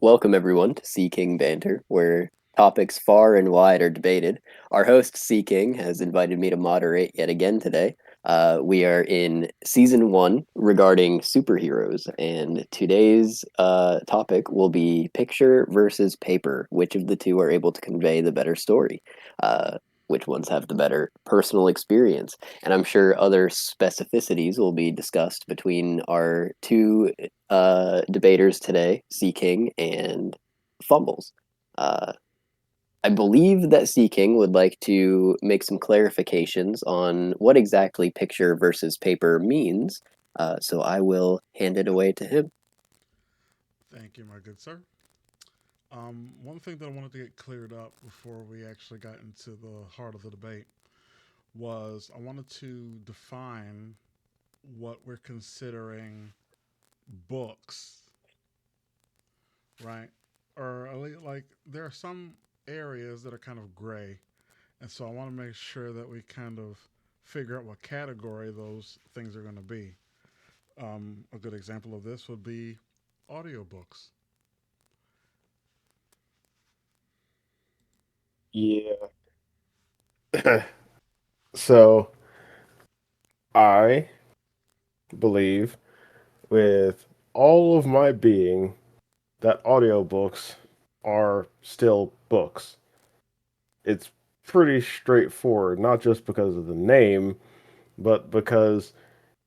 Welcome everyone to Sea King Banter, where topics far and wide are debated. Our host, Sea King, has invited me to moderate yet again today. We are in season one regarding superheroes, and today's topic will be picture versus paper. Which of the two are able to convey the better story? Which ones have the better personal experience? And I'm sure other specificities will be discussed between our two debaters today, Sea King and Fumbles. Uh, I believe that Sea King would like to make some clarifications on what exactly picture versus paper means. So I will hand it away to him. Thank you, my good sir. One thing that I wanted to get cleared up before we actually got into the heart of the debate was I wanted to define what we're considering books, right? Or like there are some areas that are kind of gray, and so I want to make sure that we kind of figure out what category those things are going to be. A good example of this would be audiobooks. Yeah. So I believe with all of my being that audiobooks are still books. It's pretty straightforward, not just because of the name, but because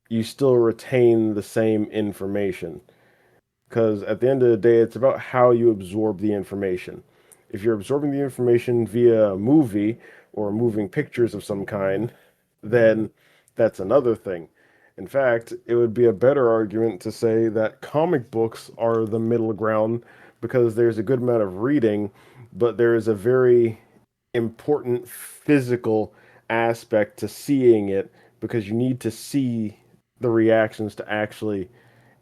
you still retain the same information. Because at the end of the day, it's about how you absorb the information. If you're absorbing the information via a movie or moving pictures of some kind, then that's another thing. In fact, it would be a better argument to say that comic books are the middle ground because there's a good amount of reading, but there is a very important physical aspect to seeing it because you need to see the reactions to actually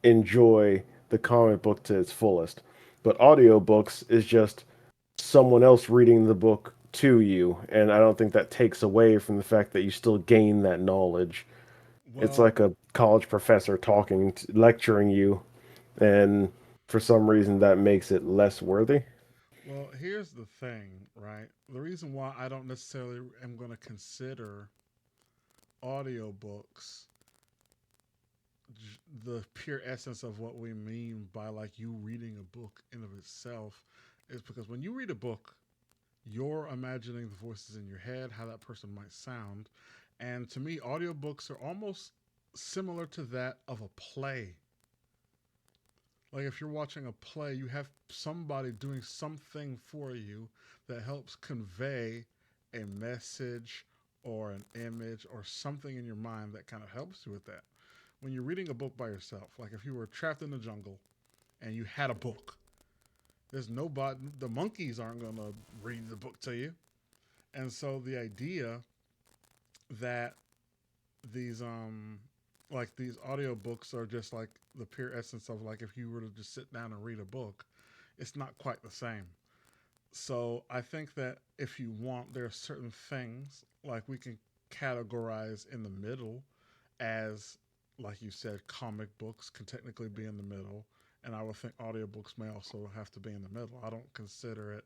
enjoy the comic book to its fullest. But audiobooks is just someone else reading the book to you, and I don't think that takes away from the fact that you still gain that knowledge. It's Well, like a college professor lecturing you, and for some reason that makes it less worthy. Well, here's the thing, right? The reason why I don't necessarily am going to consider audiobooks the pure essence of what we mean by like you reading a book in of itself is because when you read a book, you're imagining the voices in your head, how that person might sound. And to me, audiobooks are almost similar to that of a play. Like if you're watching a play, you have somebody doing something for you that helps convey a message or an image or something in your mind that kind of helps you with that. When you're reading a book by yourself, like if you were trapped in the jungle and you had a book, there's nobody, the monkeys aren't going to read the book to you. And so the idea that these like these audiobooks are just like the pure essence of like if you were to just sit down and read a book, it's not quite the same. So I think that if you want, there are certain things like we can categorize in the middle as, like you said, comic books can technically be in the middle, and I would think audiobooks may also have to be in the middle. I don't consider it.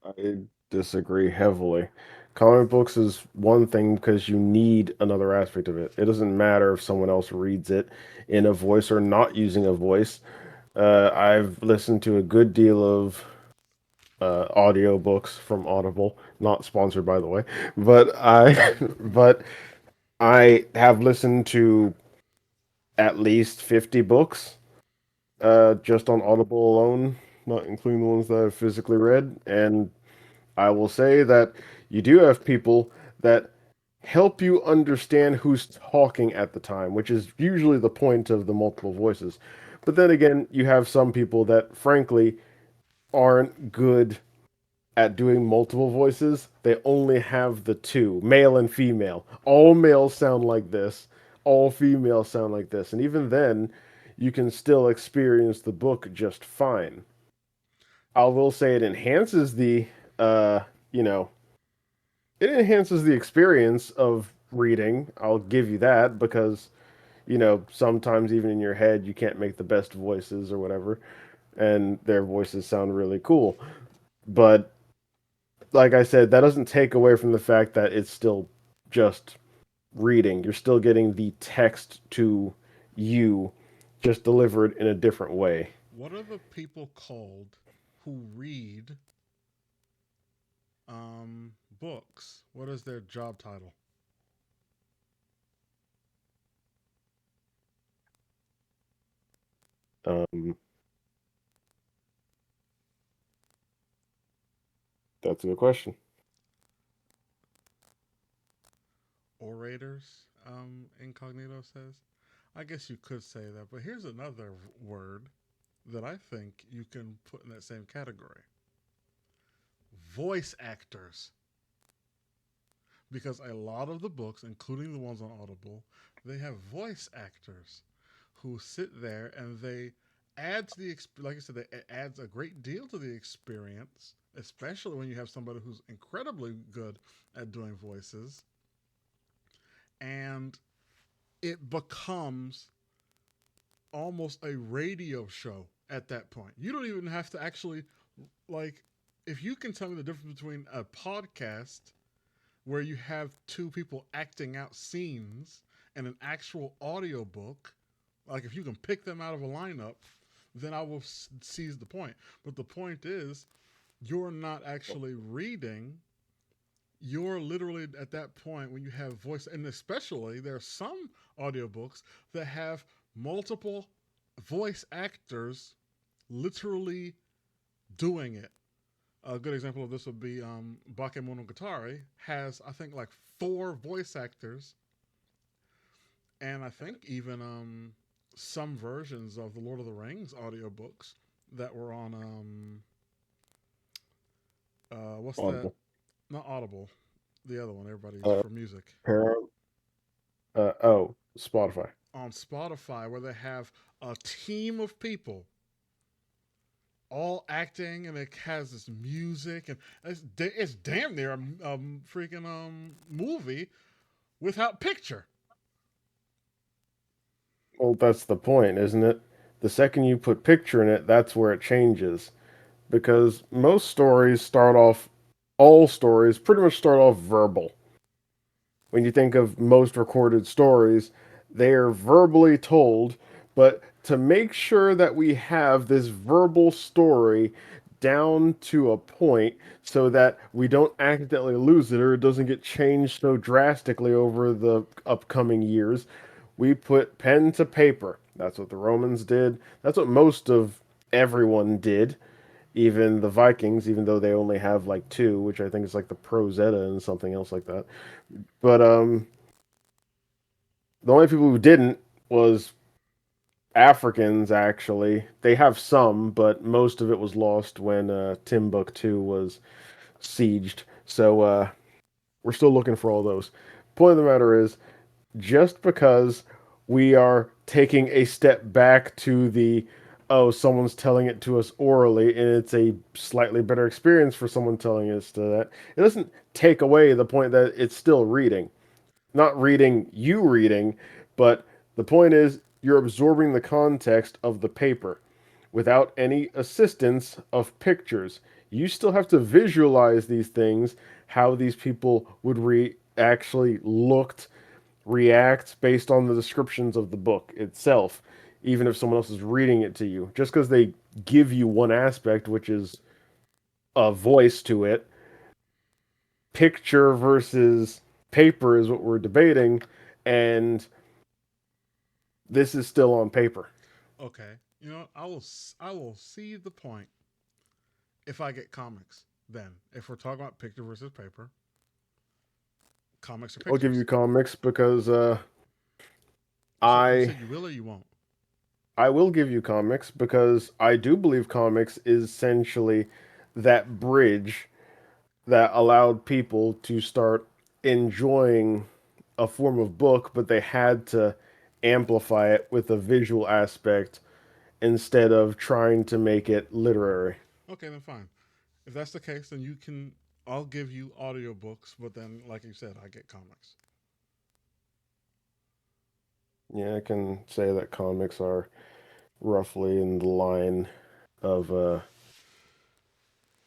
I disagree heavily. Comic books is one thing because you need another aspect of it. It doesn't matter if someone else reads it in a voice or not using a voice. I've listened to a good deal of audiobooks from Audible, not sponsored by the way, but I but I have listened to at least 50 books just on Audible alone, not including the ones that I've physically read, and I will say that you do have people that help you understand who's talking at the time, which is usually the point of the multiple voices. But then again, you have some people that frankly aren't good at doing multiple voices. They only have the two, male and female. All males sound like this, all females sound like this. And even then, you can still experience the book just fine. I will say it enhances uh, you know, it enhances the experience of reading. I'll give you that because, sometimes even in your head you can't make the best voices or whatever. and their voices sound really cool. But like I said, that doesn't take away from the fact that it's still just reading. You're still getting the text to you, just delivered in a different way. What are the people called who read books? What is their job title? Um, that's a good question. Orators, Incognito says. I guess you could say that, but here's another word that I think you can put in that same category: voice actors. Because a lot of the books, including the ones on Audible, they have voice actors who sit there and they add to the like I said, it adds a great deal to the experience, especially when you have somebody who's incredibly good at doing voices, and it becomes almost a radio show at that point. You don't even have to actually like if you can tell me the difference between a podcast where you have two people acting out scenes and an actual audiobook, like if you can pick them out of a lineup, then I will seize the point. But the point is, you're not actually reading. You're literally at that point when you have voice, and especially there are some audiobooks that have multiple voice actors literally doing it. A good example of this would be Bakemonogatari has I think like four voice actors, and I think even some versions of the Lord of the Rings audiobooks that were on what's that? Audible. Not Audible, the other one everybody uses Uh, for music Paramount. Oh, Spotify. on Spotify, where they have a team of people all acting, and it has this music, and it's damn near a freaking movie without picture. Well, that's the point, isn't it? The second you put picture in it, that's where it changes. Because most stories start off, all stories pretty much start off verbal. When you think of most recorded stories, they are verbally told, but to make sure that we have this verbal story down to a point so that we don't accidentally lose it or it doesn't get changed so drastically over the upcoming years, we put pen to paper. That's what the Romans did. That's what most of everyone did. Even the Vikings, even though they only have like two, which I think is like the Prozetta and something else like that. But the only people who didn't was Africans. Actually, they have some, but most of it was lost when Timbuktu was sieged. So we're still looking for all those. Point of the matter is, just because we are taking a step back to the oh, someone's telling it to us orally, and it's a slightly better experience for someone telling us to that. It doesn't take away the point that it's still reading. Not reading you reading, but the point is you're absorbing the context of the paper without any assistance of pictures. You still have to visualize these things, how these people would actually looked, react based on the descriptions of the book itself, even if someone else is reading it to you. Just because they give you one aspect, which is a voice to it, picture versus paper is what we're debating, and this is still on paper. Okay, you know I will see the point if I get comics. Then, if we're talking about picture versus paper, comics or I'll give you pictures. comics because You I said you will or you won't. I will give you comics because I do believe comics is essentially that bridge that allowed people to start enjoying a form of book, but they had to amplify it with a visual aspect instead of trying to make it literary. Okay, then fine. If that's the case, then you can. I'll give you audiobooks, but then, like you said, I get comics. Yeah, I can say that comics are roughly in the line of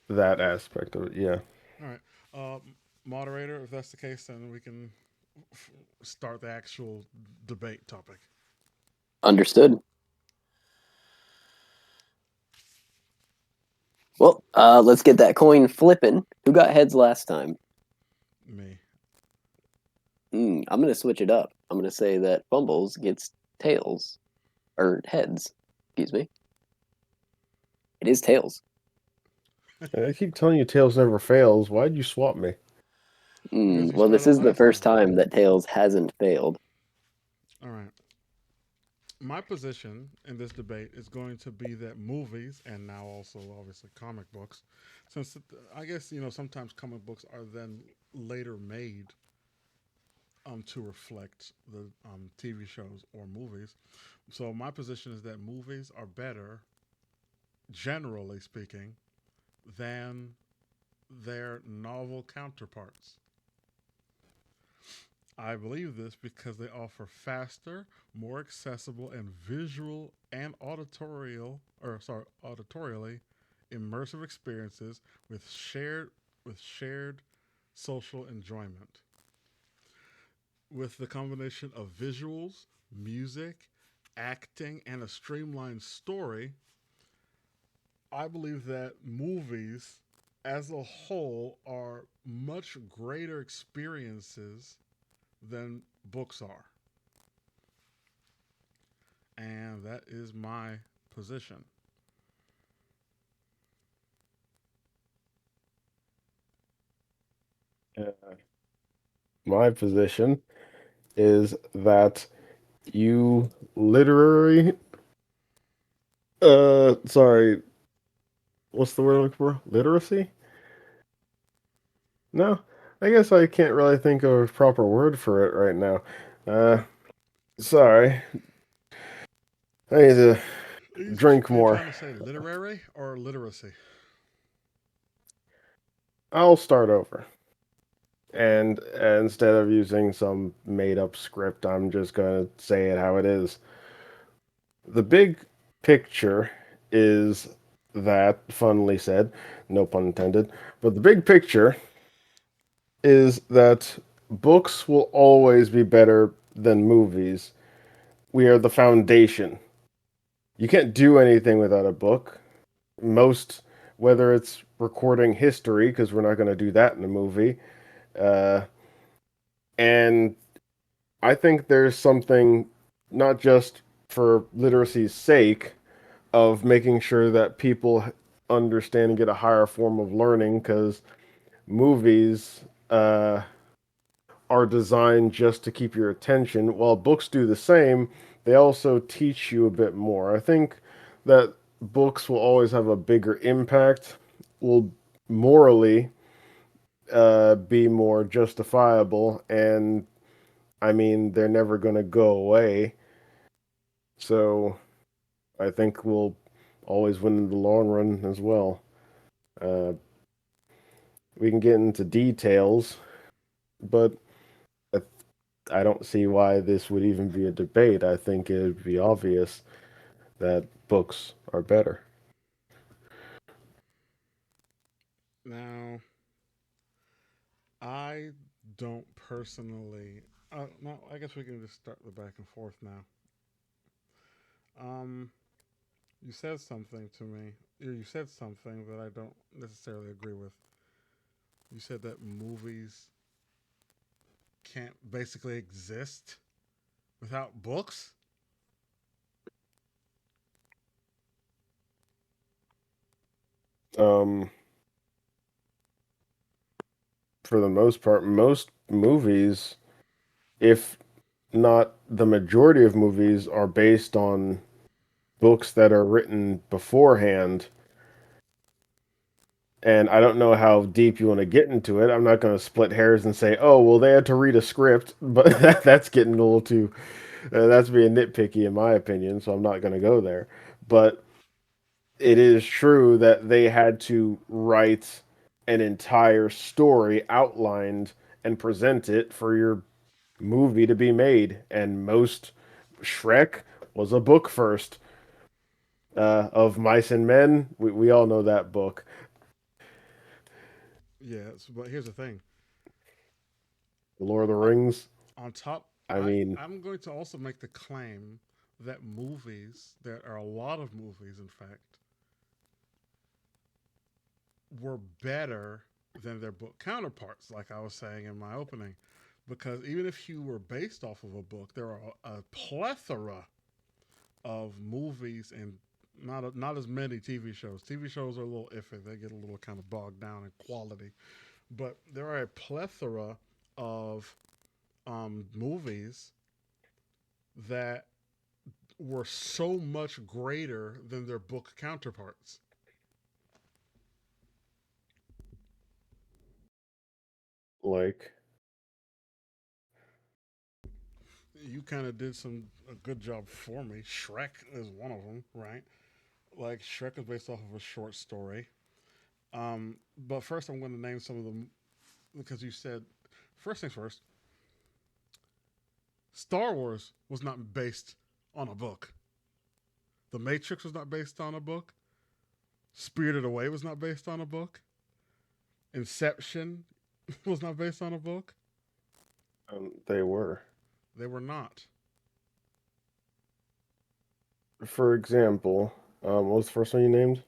that aspect of it. Yeah. All right. Moderator, if that's the case, then we can f- start the actual debate topic. Understood. Well, let's get that coin flipping. Who got heads last time? Me. I'm going to switch it up. I'm going to say that Fumbles gets tails. Or heads. Excuse me. It is tails. I keep telling you, Tails never fails. Why'd you swap me? Because you Well, this started is the last first time. time that tails hasn't failed. All right. My position in this debate is going to be that movies, and now also obviously comic books, since I guess sometimes comic books are then later made to reflect the TV shows or movies. So my position is that movies are better, generally speaking, than their novel counterparts. I believe this because they offer faster, more accessible, and visual and auditorially immersive experiences with shared social enjoyment. With the combination of visuals, music, acting, and a streamlined story, I believe that movies as a whole are much greater experiences than books are. And that is my position. Uh, my position is that you literary, sorry, what's the word I'm looking for? Literacy? No, I guess I can't really think of a proper word for it right now. Uh, sorry. I need to drink Are you more. trying to say literary or literacy? I'll start over. And instead of using some made up script, I'm just going to say it how it is. The big picture is that, funnily said, no pun intended, but the big picture is that books will always be better than movies. We are the foundation. You can't do anything without a book. Most, whether it's recording history, because we're not going to do that in a movie, uh, and I think there's something not just for literacy's sake of making sure that people understand and get a higher form of learning because movies are designed just to keep your attention. While books do the same, they also teach you a bit more. I think that books will always have a bigger impact, will morally be more justifiable, and I mean, they're never going to go away. So I think we'll always win in the long run as well. Uh, we can get into details, but I I don't see why this would even be a debate. I think it would be obvious that books are better. Now, I don't personally. No, I guess we can just start the back and forth now. Um, you said something to me. You said something that I don't necessarily agree with. You said that movies can't basically exist without books. Um, for the most part, most movies, if not the majority of movies, are based on books that are written beforehand. And I don't know how deep you want to get into it. I'm not going to split hairs and say, oh, well, they had to read a script, but that's getting a little too, that's being nitpicky in my opinion. So I'm not going to go there. But it is true that they had to write an entire story outlined and present it for your movie to be made. And most Shrek was a book first. of Mice and Men. We all know that book. Yes, but here's the thing. The Lord of the On, Rings. on top, I mean, I'm going to also make the claim that movies, there are a lot of movies, in fact, were better than their book counterparts, like I was saying in my opening. Because even if you were based off of a book, there are a plethora of movies and not as many TV shows. TV shows are a little iffy; they get a little kind of bogged down in quality. But there are a plethora of movies that were so much greater than their book counterparts. like, You kind of did a good job for me. Shrek is one of them, right? Like Shrek is based off of a short story. But first, I'm going to name some of them because you said first things first. Star Wars was not based on a book. The Matrix was not based on a book. Spirited Away was not based on a book. Inception was not based on a book. they were. They were not. For example, what was the first one you named?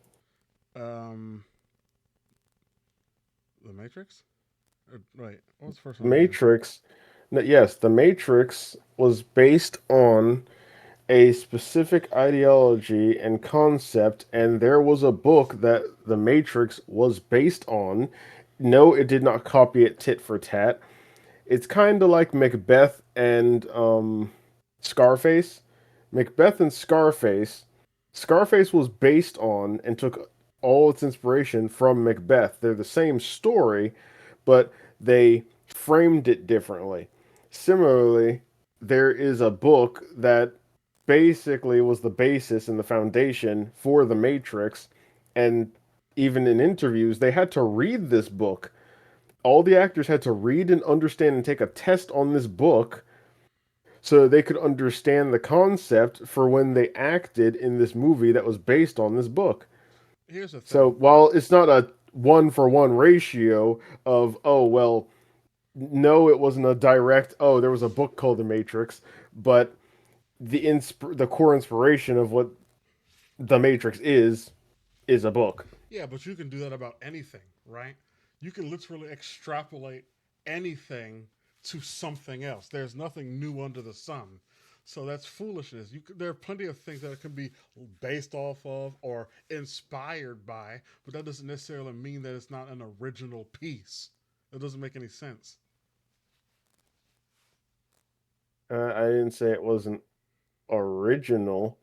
Um, the Matrix. Right. What was the first one I named? Matrix. Yes, The Matrix was based on a specific ideology and concept, and there was a book that The Matrix was based on. No, it did not copy it tit for tat. It's kind of like Macbeth and Scarface. Macbeth and Scarface. Scarface was based on and took all its inspiration from Macbeth. They're the same story, but they framed it differently. Similarly, there is a book that basically was the basis and the foundation for The Matrix, and even in interviews, they had to read this book. All the actors had to read and understand and take a test on this book so they could understand the concept for when they acted in this movie that was based on this book. Here's the So thing. while it's not a 1-for-1 ratio of, oh, well, no, it wasn't a direct, oh, there was a book called The Matrix, but the core inspiration of what The Matrix is a book. Yeah, but you can do that about anything, right? You can literally extrapolate anything to something else. There's nothing new under the sun. So that's foolishness. There are plenty of things that it can be based off of or inspired by, but that doesn't necessarily mean that it's not an original piece. It doesn't make any sense. I didn't say it wasn't original,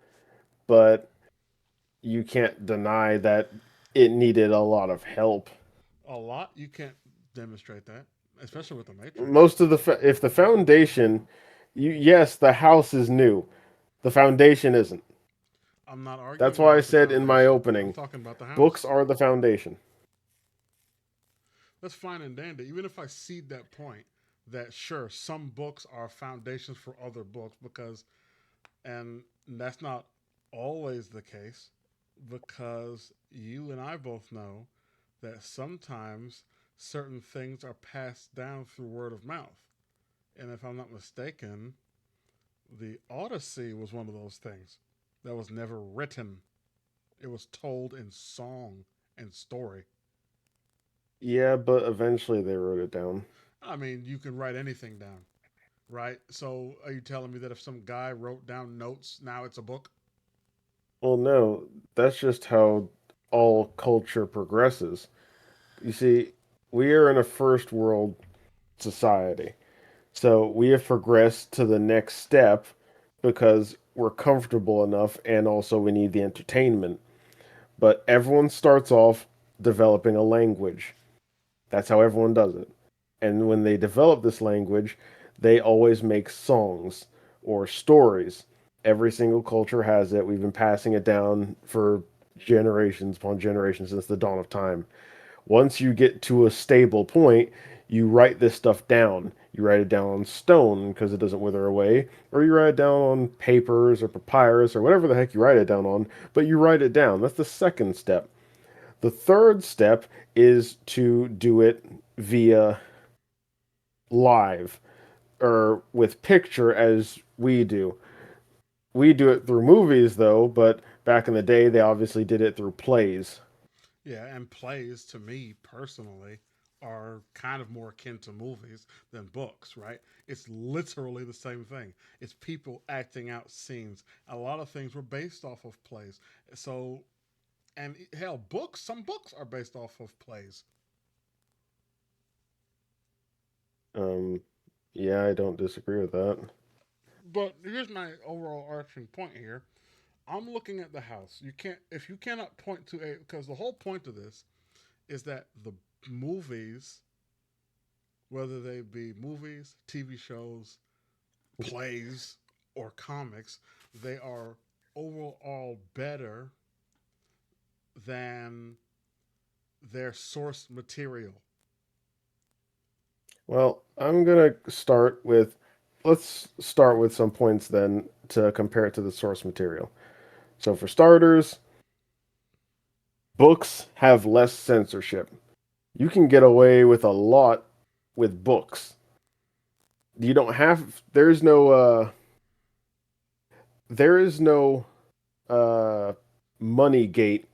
but you can't deny that it needed a lot of help. A lot, you can't demonstrate that, especially with the Matrix. Most of if the foundation, yes, the house is new. The foundation isn't. I'm not That's arguing why I about the said in my foundation. I'm opening, talking about the books house. are the foundation. That's fine and dandy. Even if I cede that point, that sure, some books are foundations for other books because, and that's not always the case because you and I both know that sometimes certain things are passed down through word of mouth. And if I'm not mistaken, the Odyssey was one of those things that was never written. It was told in song and story. Yeah, but eventually they wrote it down. I mean, you can write anything down, right? So are you telling me that if some guy wrote down notes, now it's a book? Well, no, that's just how all culture progresses. You see, we are in a first world society. So we have progressed to the next step because we're comfortable enough and also we need the entertainment. But everyone starts off developing a language. That's how everyone does it. And when they develop this language, they always make songs or stories. Every single culture has it. We've been passing it down for generations upon generations since the dawn of time. Once you get to a stable point, you write this stuff down. You write it down on stone because it doesn't wither away, or you write it down on papers or papyrus or whatever the heck you write it down on, but you write it down. That's the second step. The third step is to do it via live or with picture as we do. We do it through movies though, but back in the day they obviously did it through plays. Yeah, and plays to me personally are kind of more akin to movies than books, right? It's literally the same thing. It's people acting out scenes. A lot of things were based off of plays. So, and hell, books, some books are based off of plays. Um, yeah, I don't disagree with that. But here's my overall arching point here. I'm looking at the house. You can't, if you cannot point to a, because the whole point of this is that the movies, whether they be movies, TV shows, plays, or comics, they are overall better than their source material. Well, I'm gonna start with let's start with some points then to compare it to the source material. So for starters, books have less censorship. You can get away with a lot with books. You don't have there is no uh money gate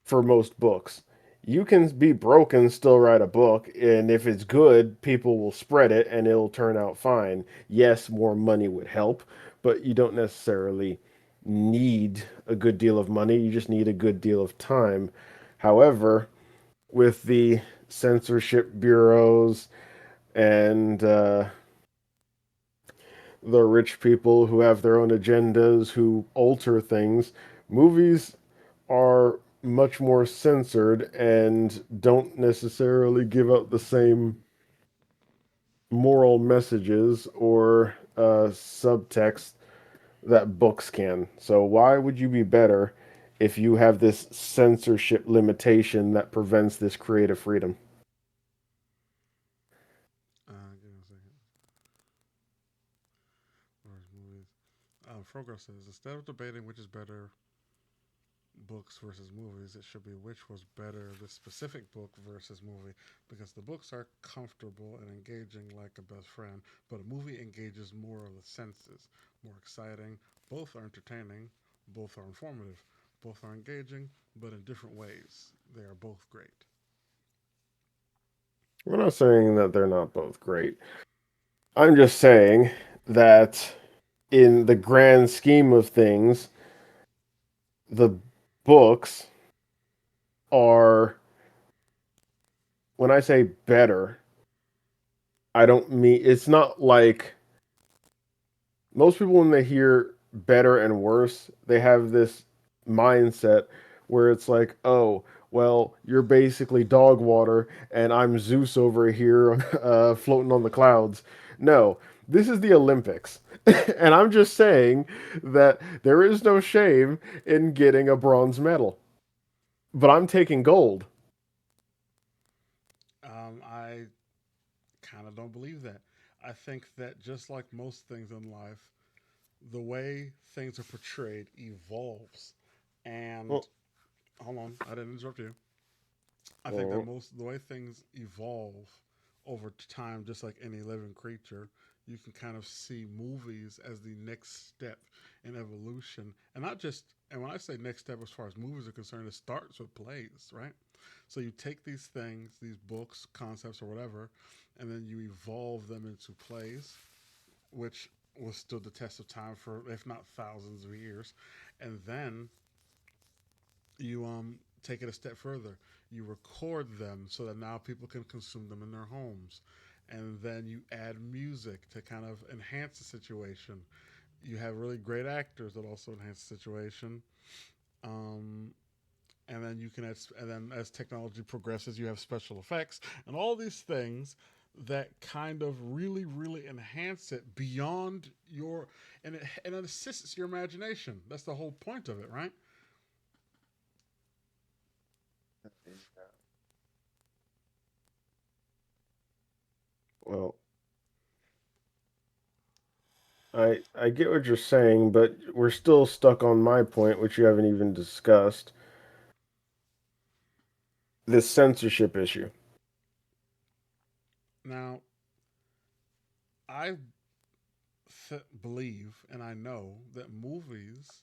for most books. You can be broke and still write a book, and if it's good, people will spread it and it'll turn out fine. Yes, more money would help, but you don't necessarily need a good deal of money. You just need a good deal of time. However, with the censorship bureaus and the rich people who have their own agendas who alter things, movies are much more censored and don't necessarily give out the same moral messages or subtext that books can. So, why would you be better if you have this censorship limitation that prevents this creative freedom? Give me a second. Where's movies? Frogger says instead of debating which is better, books versus movies, it should be which was better, the specific book versus movie, because the books are comfortable and engaging like a best friend, but a movie engages more of the senses, more exciting. Both are entertaining, both are informative, both are engaging, but in different ways. They are both great. We're not saying that they're not both great. I'm just saying that in the grand scheme of things, the books are, when I say better, I don't mean it's not like most people when they hear better and worse, they have this mindset where it's like, oh, well, you're basically dog water and I'm Zeus over here floating on the clouds. No, this is the Olympics. And I'm just saying that there is no shame in getting a bronze medal. But I'm taking gold. I kind of don't believe that. I think that just like most things in life, the way things are portrayed evolves. And Well, hold on, I didn't interrupt you. I think that well, most the way things evolve over time, just like any living creature, you can kind of see movies as the next step in evolution, and not just. And when I say next step, as far as movies are concerned, it starts with plays, right? So you take these things, these books, concepts, or whatever, and then you evolve them into plays, which will stood the test of time for, if not thousands of years, and then you take it a step further. You record them so that now people can consume them in their homes, and then you add music to kind of enhance the situation. You have really great actors that also enhance the situation. Um, and then you can add, and then as technology progresses, you have special effects and all these things that kind of really enhance it beyond your, and it assists your imagination. That's the whole point of it, right? Well, I get what you're saying, but we're still stuck on my point, which you haven't even discussed. This censorship issue. Now, I believe and I know that movies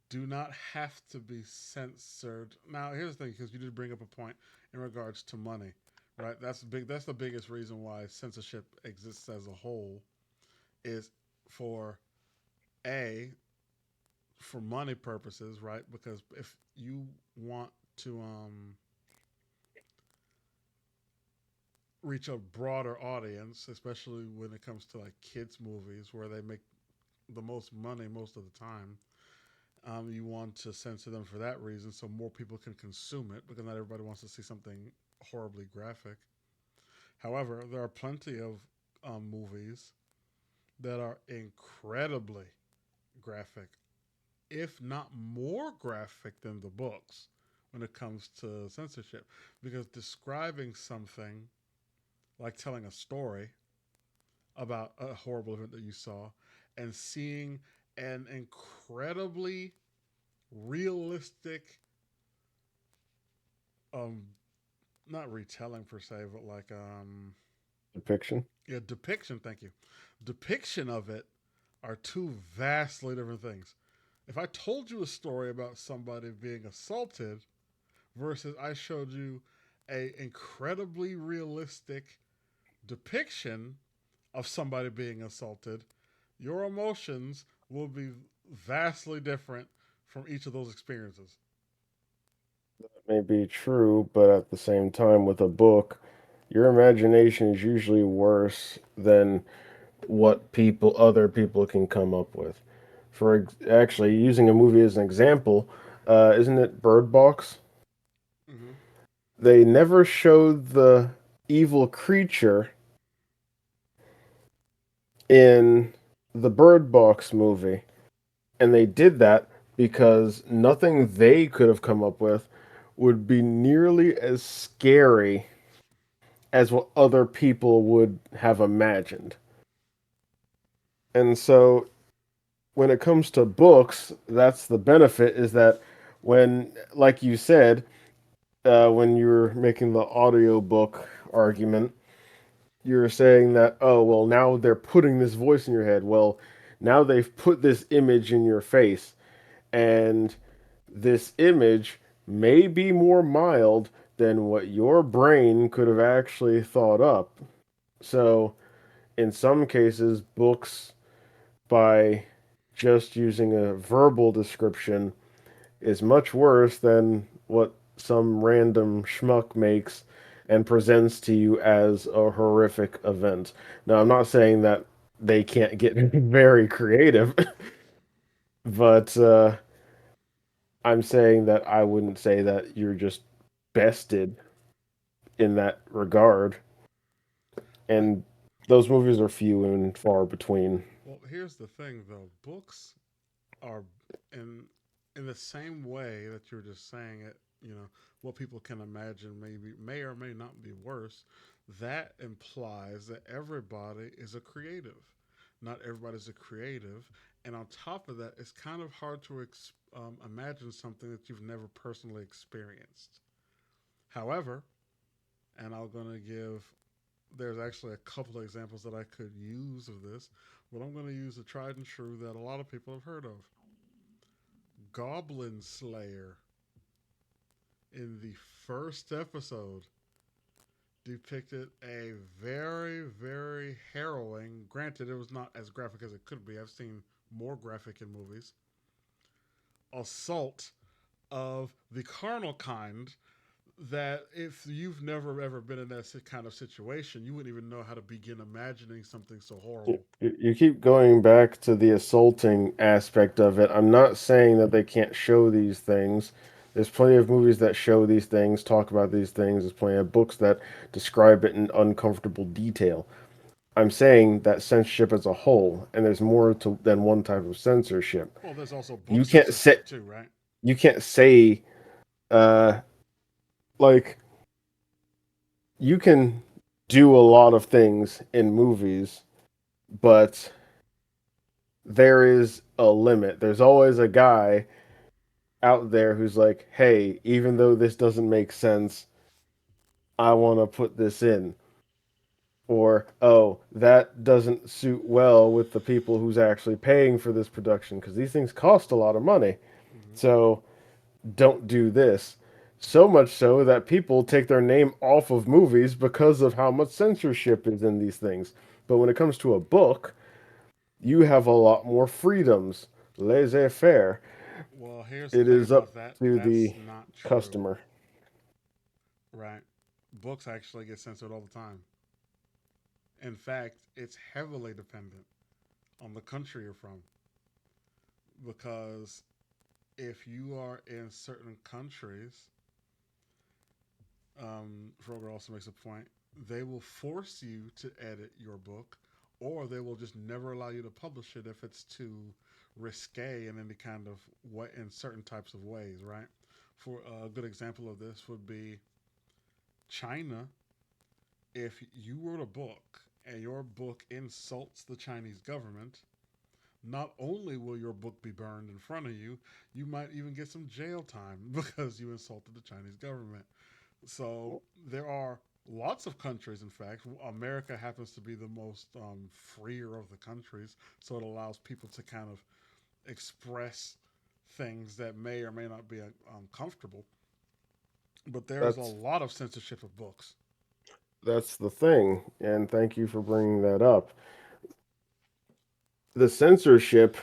do not have to be censored. Now, here's the thing, because you did bring up a point in regards to money, right? That's big. That's the biggest reason why censorship exists as a whole is for a for money purposes, right? Because if you want to reach a broader audience, especially when it comes to like kids movies where they make the most money most of the time, you want to censor them for that reason so more people can consume it because not everybody wants to see something horribly graphic. However, there are plenty of movies that are incredibly graphic, if not more graphic than the books when it comes to censorship. Because describing something like telling a story about a horrible event that you saw and seeing an incredibly realistic um not retelling per se but like Depiction. yeah, depiction, thank you, depiction of it are two vastly different things. If I told you a story about somebody being assaulted versus I showed you a incredibly realistic depiction of somebody being assaulted, your emotions will be vastly different from each of those experiences. May be true, but at the same time, with a book, your imagination is usually worse than what other people can come up with. Actually, using a movie as an example, isn't it Bird Box? Mm-hmm. They never showed the evil creature in the Bird Box movie, and they did that because nothing they could have come up with would be nearly as scary as what other people would have imagined. And so when it comes to books, that's the benefit is that when, like you said, when you were making the audiobook argument, you were saying that, oh, well, now they're putting this voice in your head. Well, now they've put this image in your face, and this image may be more mild than what your brain could have actually thought up. So, in some cases, books, by just using a verbal description, is much worse than what some random schmuck makes and presents to you as a horrific event. Now, I'm not saying that they can't get very creative, but I'm saying that I wouldn't say that you're just bested in that regard. And those movies are few and far between. Well, here's the thing though. Books are in in the same way that you're just saying it, what people can imagine maybe may or may not be worse. That implies that everybody is a creative. Not everybody's a creative, and on top of that, it's kind of hard to imagine something that you've never personally experienced. However, and I'm going to give there's actually a couple of examples that I could use of this, but I'm going to use a tried and true that a lot of people have heard of. Goblin Slayer in the first episode depicted a very, very harrowing, granted, it was not as graphic as it could be. I've seen more graphic in movies. Assault of the carnal kind that if you've never ever been in that kind of situation, you wouldn't even know how to begin imagining something so You, horrible. you keep going back to the assaulting aspect of it. I'm not saying that they can't show these things. There's plenty of movies that show these things, talk about these things. There's plenty of books that describe it in uncomfortable detail. I'm saying that censorship as a whole, and there's more to than one type of censorship. Well, there's also book You can't say censorship too, right? you can't say uh like you can. do a lot of things in movies, but there is a limit. There's always a guy out there who's like, hey, even though this doesn't make sense, I want to put this in. Or, oh, that doesn't suit well with the people who's actually paying for this production because these things cost a lot of money. Hmm. So don't do this. So much so that people take their name off of movies because of how much censorship is in these things. But when it comes to a book, you have a lot more freedoms. Laissez faire. Well, here's the It thing is up about that. to That's the not true, customer. right? Books actually get censored all the time. In fact, it's heavily dependent on the country you're from. Because if you are in certain countries, Froger also makes a point, they will force you to edit your book, or they will just never allow you to publish it if it's too risque in any kind of way, in certain types of ways, right? For a good example of this would be China. If you wrote a book and your book insults the Chinese government, not only will your book be burned in front of you, you might even get some jail time because you insulted the Chinese government. So there are lots of countries, in fact. America happens to be the most freer of the countries, so it allows people to kind of express things that may or may not be comfortable. But there's a That's lot of censorship of books. that's the thing, and thank you for bringing that up. The censorship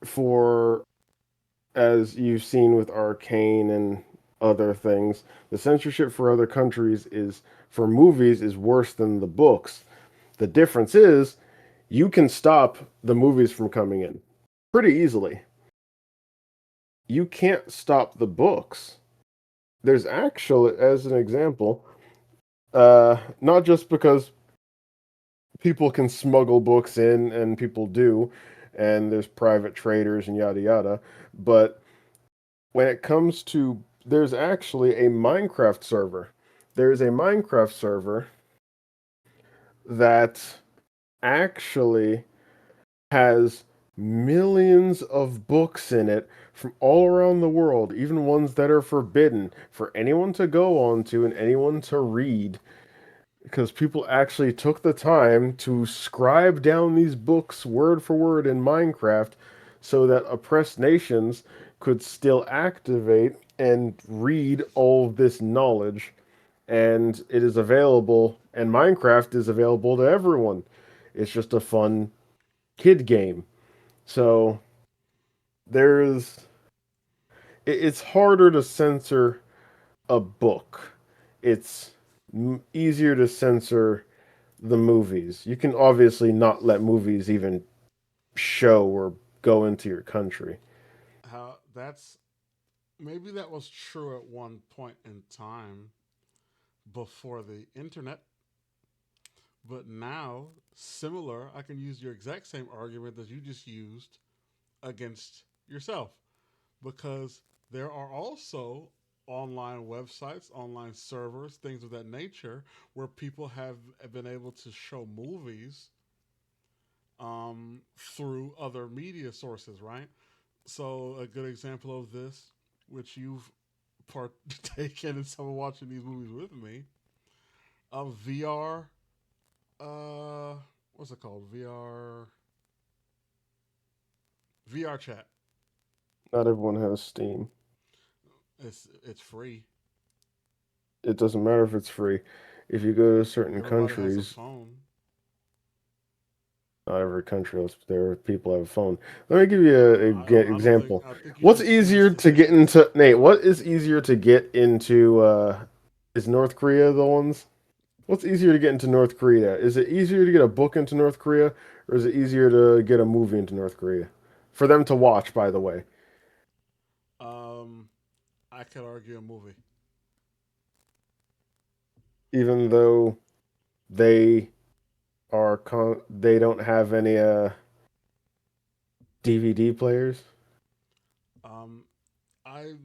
for, as you've seen with Arcane and other things, the censorship for other countries is for movies is worse than the books. The difference is you can stop the movies from coming in pretty easily. You can't stop the books. There's actually, as an example, not just because people can smuggle books in, and people do, and there's private traders and yada yada, but when it comes to, there's actually a Minecraft server. There is a Minecraft server that actually has millions of books in it from all around the world, even ones that are forbidden for anyone to go on to and anyone to read, because people actually took the time to scribe down these books word for word in Minecraft so that oppressed nations could still activate and read all of this knowledge. And it is available, and Minecraft is available to everyone. It's just a fun kid game. So there's it's harder to censor a book. It's easier to censor the movies. You can obviously not let movies even show or go into your country. How that's maybe that was true at one point in time before the internet, but now similar. I can use your exact same argument that you just used against yourself because there are also online websites, online servers, things of that nature where people have been able to show movies through other media sources, right? So a good example of this, which you've partaken in some of watching these movies with me, a VR, uh, what's it called? VR chat. Not everyone has Steam. It's free. It doesn't matter if it's free. If you go to certain Everybody has a countries, phone. not every country else, there are people have a phone. Let me give you I an don't. I don't think. example. I think you What's just easier to get statistics. into, Nate? What is easier to get into? Is North Korea the ones? What's easier to get into North Korea? Is it easier to get a book into North Korea, or is it easier to get a movie into North Korea? For them to watch, by the way. Um, I could argue a movie. Even though they they don't have any DVD players. Um, I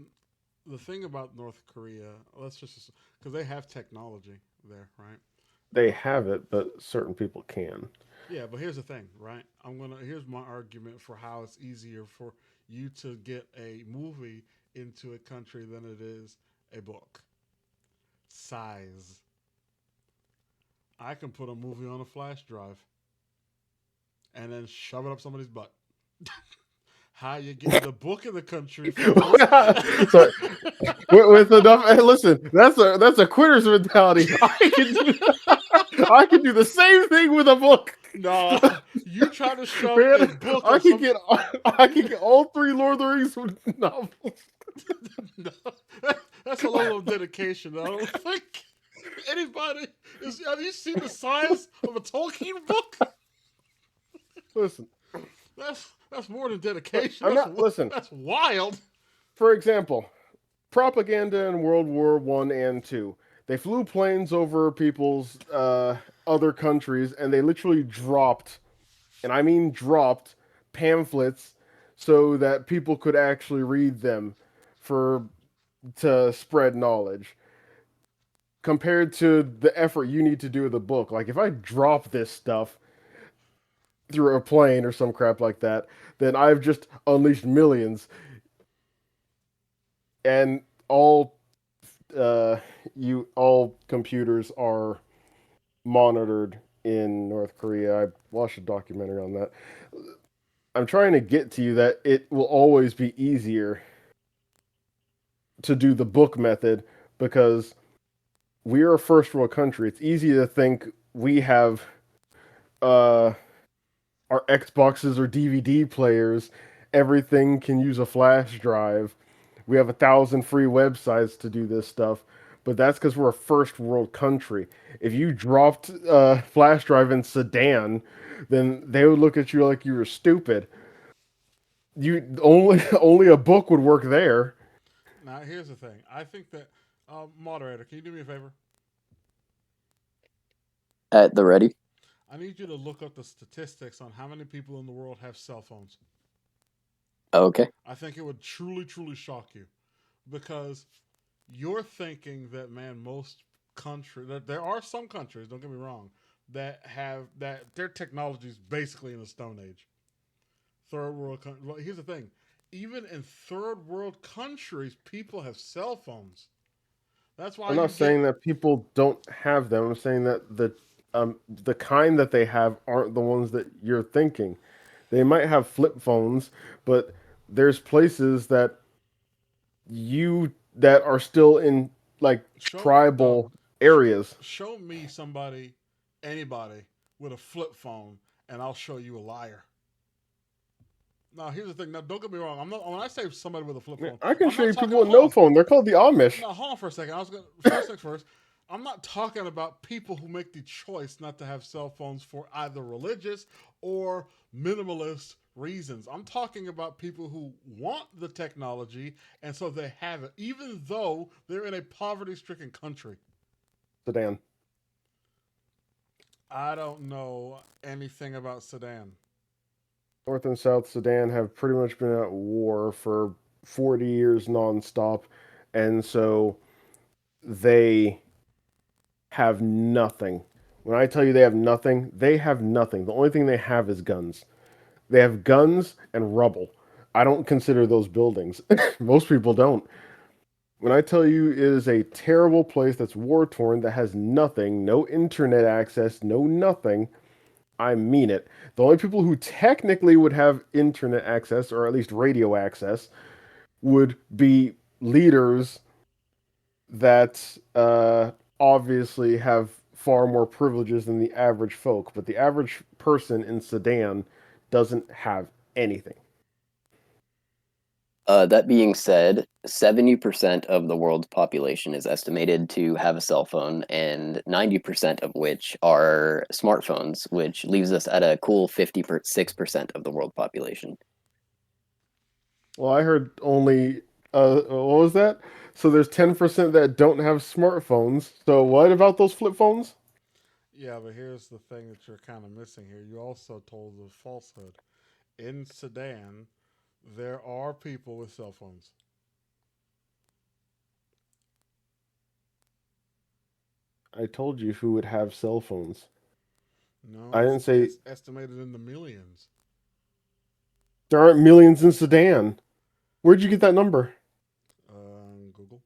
the thing about North Korea, let's just because they have technology there, right? they have it, but certain people can. Yeah, but here's the thing, right? Here's my argument for how it's easier for you to get a movie into a country than it is a book. Size. I can put a movie on a flash drive and then shove it up somebody's butt. How you get the book in the country, fellas? So with enough, hey, listen, that's a quitter's mentality. I can do the same thing with a book. No, you try to shove a Man, book I on can some. get I can get all three Lord of the Rings novels. No, that's a level of dedication. I don't think anybody is. Have you seen the size of a Tolkien book? Listen, That's more than dedication. I'm not. Listen, That's wild. for example, propaganda in World War One and Two. They flew planes over people's other countries, and they literally dropped, and I mean dropped, pamphlets so that people could actually read them for to spread knowledge. Compared to the effort you need to do with a book, like if I drop this stuff through a plane or some crap like that, then I've just unleashed millions, and uh, all computers are monitored in North Korea. I watched a documentary on that. I'm trying to get to you that it will always be easier to do the book method because we are a first world country. It's easy to think we have uh, our Xboxes or DVD players. Everything can use a flash drive. We have 1,000 free websites to do this stuff, but that's because we're a first world country. If you dropped a flash drive in Sudan, then they would look at you like you were stupid. You only a book would work there. Now, here's the thing. I think that moderator, can you do me a favor? At the ready. I need you to look up the statistics on how many people in the world have cell phones. Okay. I think it would truly, truly shock you because you're thinking that most countries that there are some countries, don't get me wrong, that have that their technology is basically in the Stone Age. Third world countries. Well, here's the thing: even in third world countries, people have cell phones. That's why I'm you not get. saying that people don't have them. I'm saying that the kind that they have aren't the ones that you're thinking. They might have flip phones, but there's places that are still in like Show no, tribal areas. show me somebody, anybody with a flip phone, and I'll show you a liar. Now, here's the thing. Now, don't get me wrong. I'm not when I say somebody with a flip phone. I can I'm show not you talking. people with no Hold phone. They're called the Amish. Now, hold on for a second. I was going first things first. I'm not talking about people who make the choice not to have cell phones for either religious or minimalist reasons. I'm talking about people who want the technology and so they have it, even though they're in a poverty-stricken country. Sedan. I don't know anything about Sudan. North and South Sudan have pretty much been at war for 40 years nonstop, and so they have nothing. When I tell you they have nothing, they have nothing. The only thing they have is guns. They have guns and rubble. I don't consider those buildings. Most people don't. When I tell you it is a terrible place that's war torn, that has nothing, no internet access, no nothing, I mean it. The only people who technically would have internet access, or at least radio access, would be leaders that obviously have far more privileges than the average folk. But the average person in Sudan doesn't have anything. That being said, 70% of the world's population is estimated to have a cell phone, and 90% of which are smartphones, which leaves us at a cool 56% of the world population. Well, I heard only what was that? So there's 10% that don't have smartphones. So what about those flip phones? Yeah, but here's the thing that you're kind of missing here. You also told the falsehood. In Sudan, there are people with cell phones. I told you who would have cell phones. No, I didn't say it's estimated in the millions. there aren't millions in Sudan. Where'd you get that number? Google.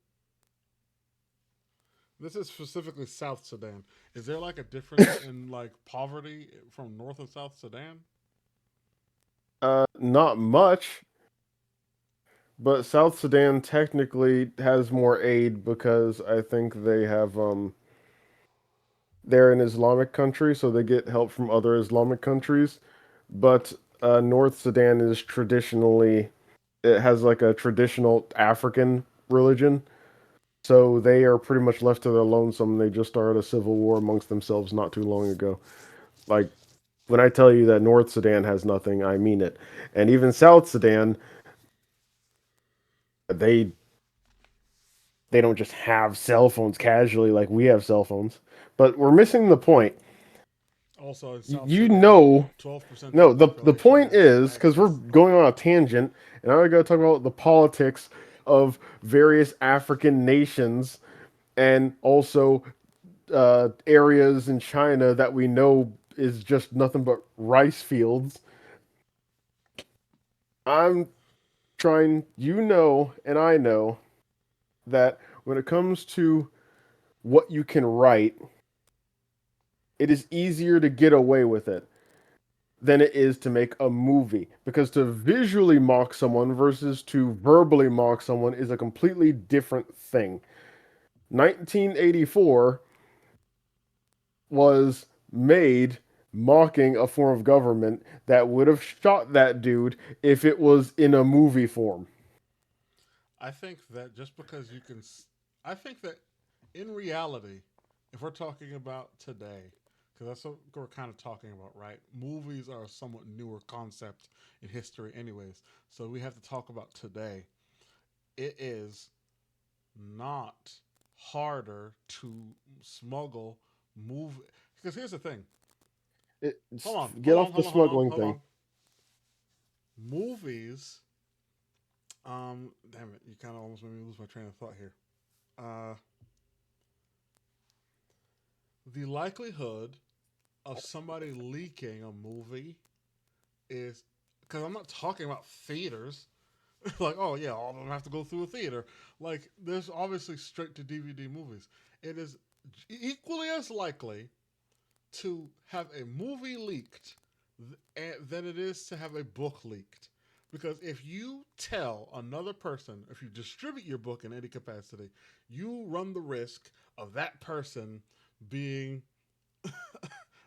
This is specifically South Sudan. Is there like a difference in like poverty from North and South Sudan? Not much, but South Sudan technically has more aid because I think they're an Islamic country, so they get help from other Islamic countries. But North Sudan is traditionally it has like a traditional African religion, so they are pretty much left to their lonesome. They just started a civil war amongst themselves not too long ago. Like when I tell you that North Sudan has nothing, I mean it. And even South Sudan, they they don't just have cell phones casually like we have cell phones. But we're missing the point. Also, in South You Sudan, know, 12% of no, the the population point has is because we're access. going on a tangent, and I gotta talk about the politics of various African nations and also areas in China that we know is just nothing but rice fields. I'm trying, and I know that when it comes to what you can write, it is easier to get away with it than it is to make a movie. Because to visually mock someone versus to verbally mock someone is a completely different thing. 1984 was made mocking a form of government that would have shot that dude if it was in a movie form. I think that just because you can, I think that in reality, if we're talking about today, because that's what we're kind of talking about, right? Movies are a somewhat newer concept in history, anyways. So we have to talk about today. It is not harder to smuggle movie. Because here's the thing. Hold on, Get hold on, off the hold on, hold on, smuggling hold thing. on. Movies. Damn it! You kind of almost made me lose my train of thought here. Uh, the likelihood of somebody leaking a movie is because I'm not talking about theaters. Like, oh yeah, all of them have to go through a theater. Like, there's obviously straight to DVD movies. It is equally as likely to have a movie leaked than it is to have a book leaked. Because if you tell another person, if you distribute your book in any capacity, you run the risk of that person being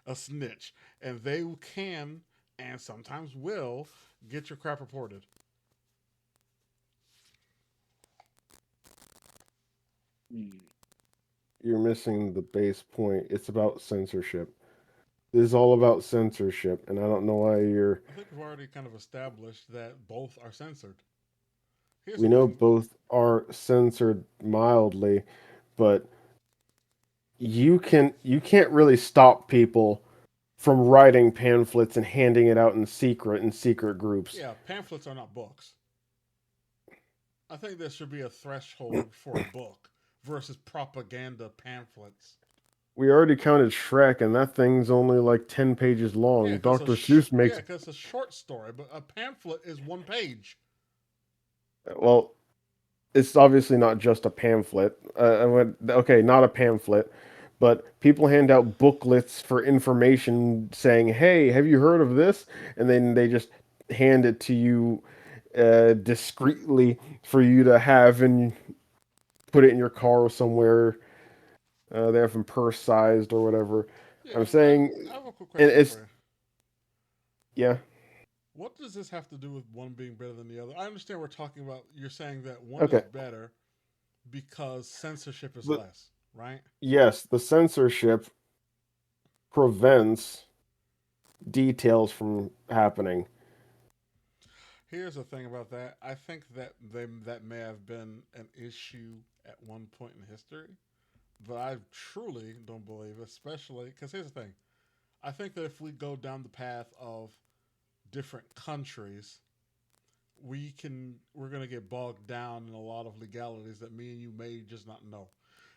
a snitch. And they can, and sometimes will, get your crap reported. You're missing the base point. It's about censorship. This is all about censorship, and I don't know why you're. I think we've already kind of established that both are censored. Here's We the know thing. both are censored mildly, but you can't really stop people from writing pamphlets and handing it out in secret groups. Yeah, pamphlets are not books. I think there should be a threshold for a book versus propaganda pamphlets. We already counted Shrek, and that thing's only like 10 pages Yeah, long. because Dr. Seuss makes, it's a short story, but a pamphlet is one page. well, it's obviously not just a pamphlet. Okay, not a pamphlet, but people hand out booklets for information saying, "Hey, have you heard of this?" And then they just hand it to you discreetly for you to have and put it in your car or somewhere. They have them purse sized or whatever. Yeah, I'm saying, I have a quick and question it's for you. yeah, What does this have to do with one being better than the other? I understand we're talking about, you're saying that one is okay, better because censorship is but less, right? yes, the censorship prevents details from happening. Here's the thing about that. I think that that may have been an issue at one point in history, but I truly don't believe, especially because here's the thing. I think that if we go down the path of different countries, we're gonna get bogged down in a lot of legalities that me and you may just not know.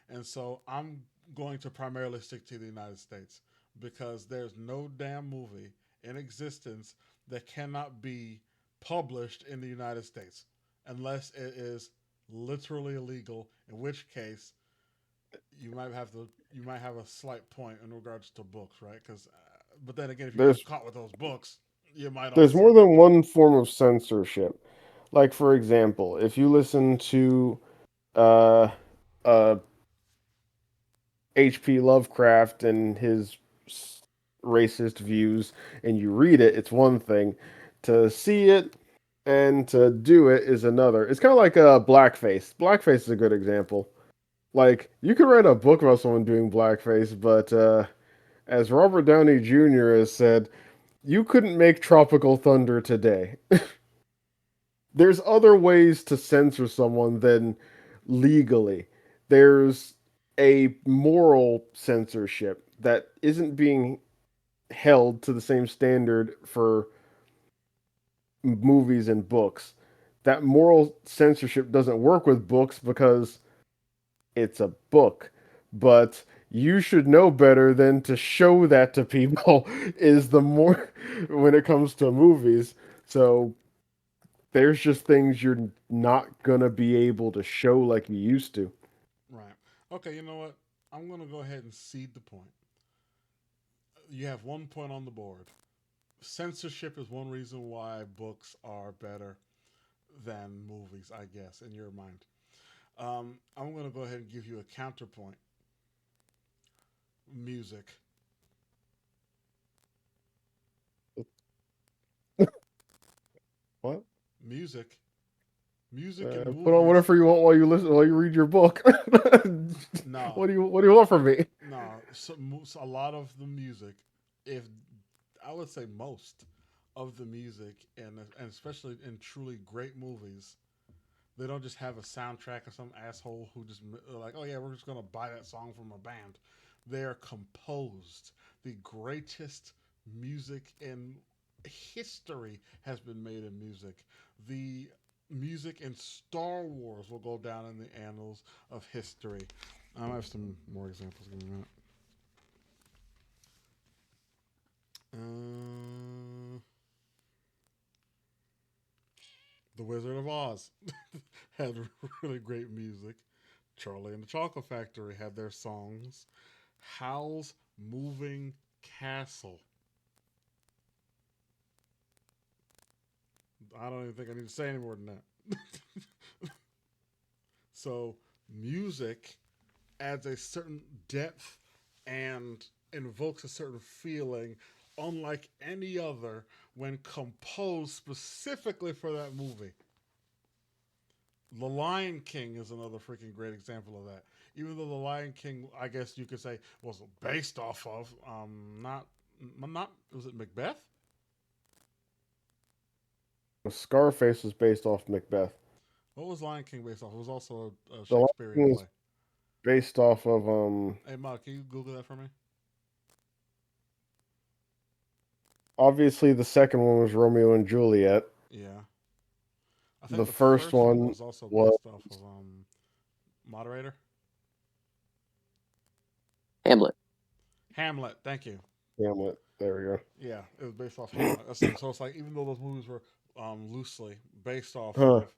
And so I'm going to primarily stick to the United States because there's no damn movie in existence that cannot be published in the United States unless it is literally illegal, in which case you might have a slight point in regards to books, right? Because but then again, if you There's get caught with those books, you might there's also more than one form of censorship. Like for example, if you listen to uh uh H.P. Lovecraft and his racist views and you read it, it's one thing. To see it and to do it is another. It's kind of like blackface. Blackface is a good example. Like you could write a book about someone doing blackface, but as Robert Downey Jr. has said, you couldn't make Tropical Thunder today. There's other ways to censor someone than legally. There's a moral censorship that isn't being held to the same standard for movies and books. That moral censorship doesn't work with books because it's a book. But you should know better than to show that to people is the more when it comes to movies. So there's just things you're not gonna be able to show like you used to. right. Okay, you know what? I'm gonna go ahead and cede the point. You have 1 point on the board. Censorship is one reason why books are better than movies, I guess, in your mind. I'm going to go ahead and give you a counterpoint. Music. What? Music. Music and Put on movies. whatever you want while you read your book. No, What do you want from me? no. A lot of the music, if I would say most of the music, and especially in truly great movies, they don't just have a soundtrack of some asshole who just like, oh yeah, we're just gonna buy that song from a band. They are composed. The greatest music in history has been made in music. The music in Star Wars will go down in the annals of history. I have some more examples. Give me a minute. The Wizard of Oz had really great music. Charlie and the Chocolate Factory had their songs. Howl's Moving Castle. I don't even think I need to say any more than that. So, music adds a certain depth and invokes a certain feeling unlike any other when composed specifically for that movie. The Lion King is another freaking great example of that. Even though The Lion King, I guess you could say, was based off of, not was it Macbeth? Scarface was based off Macbeth. What was Lion King based off? It was also a The Lion Shakespearean King was play. based off of Hey, Mark, can you Google that for me? obviously the second one was Romeo and Juliet. Yeah, I think The the first first one one was also was based off of Moderator Hamlet. Hamlet. Thank you. Hamlet. There we go. Yeah, it was based off Hamlet. So it's like even though those movies were loosely based off Huh. of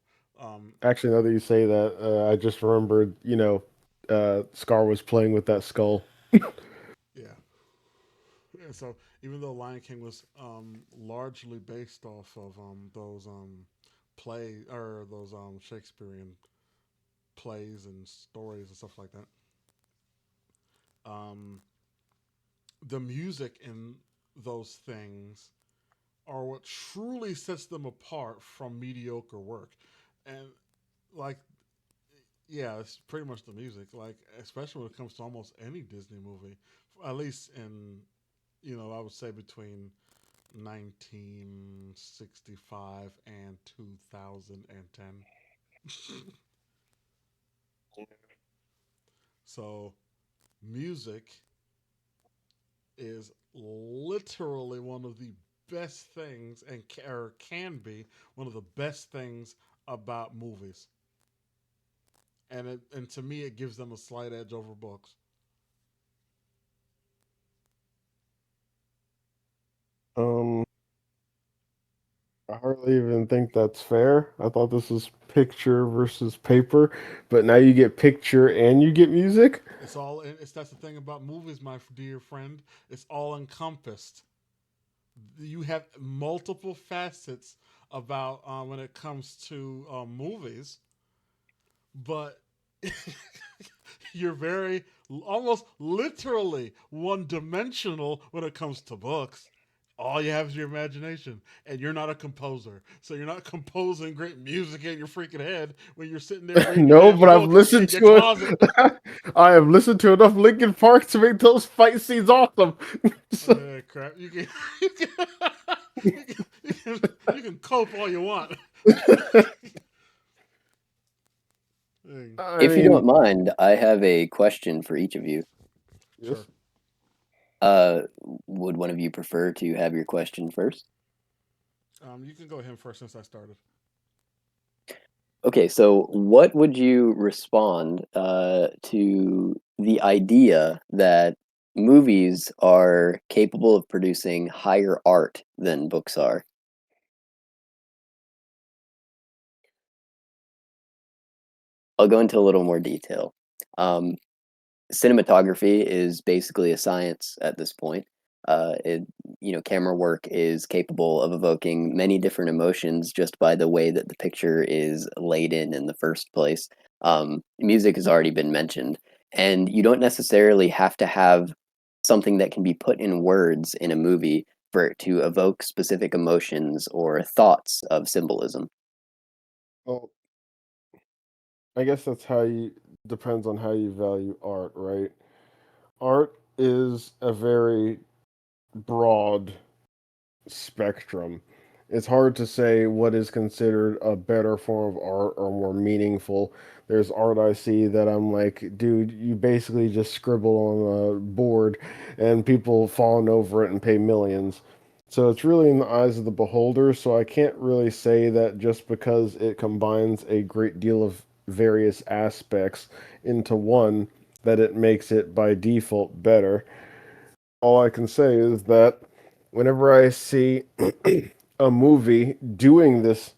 Actually, now that you say that, I just remembered, Scar was playing with that skull. yeah. Yeah, so even though Lion King was largely based off of those play or those Shakespearean plays and stories and stuff like that, the music in those things are what truly sets them apart from mediocre work, and like yeah, it's pretty much the music. Like especially when it comes to almost any Disney movie, at least in I would say between 1965 and 2010. So, music is literally one of the best things, or can be one of the best things about movies. And to me, it gives them a slight edge over books. Um, I hardly even think that's fair. I thought this was picture versus paper, but now you get picture and you get music. It's all. It's that's the thing about movies, my dear friend. It's all encompassed. You have multiple facets about when it comes to movies, but you're very almost literally one dimensional when it comes to books. All you have is your imagination, and you're not a composer, so you're not composing great music in your freaking head when you're sitting there reading your No, damn but I've book listened in your to closet. it. I have listened to enough Linkin Park to make those fight scenes awesome. So, Crap! You can, you can cope all you want. I If you don't mean, mind, I have a question for each of you. Sure. yes. Uh, would one of you prefer to have your question first? You can go ahead first since I started. Okay, so what would you respond to the idea that movies are capable of producing higher art than books are? I'll go into a little more detail. Um, Cinematography is basically a science at this point. It, camera work is capable of evoking many different emotions just by the way that the picture is laid in the first place. Music has already been mentioned, and you don't necessarily have to have something that can be put in words in a movie for it to evoke specific emotions or thoughts of symbolism. Well, I guess that's how you depends on how you value art, right? Art is a very broad spectrum. It's hard to say what is considered a better form of art or more meaningful. There's art I see that I'm like, dude, you basically just scribble on a board and people falling over it and pay millions. So it's really in the eyes of the beholder. So I can't really say that just because it combines a great deal of various aspects into one, that it makes it by default better. All I can say is that whenever I see a movie doing this,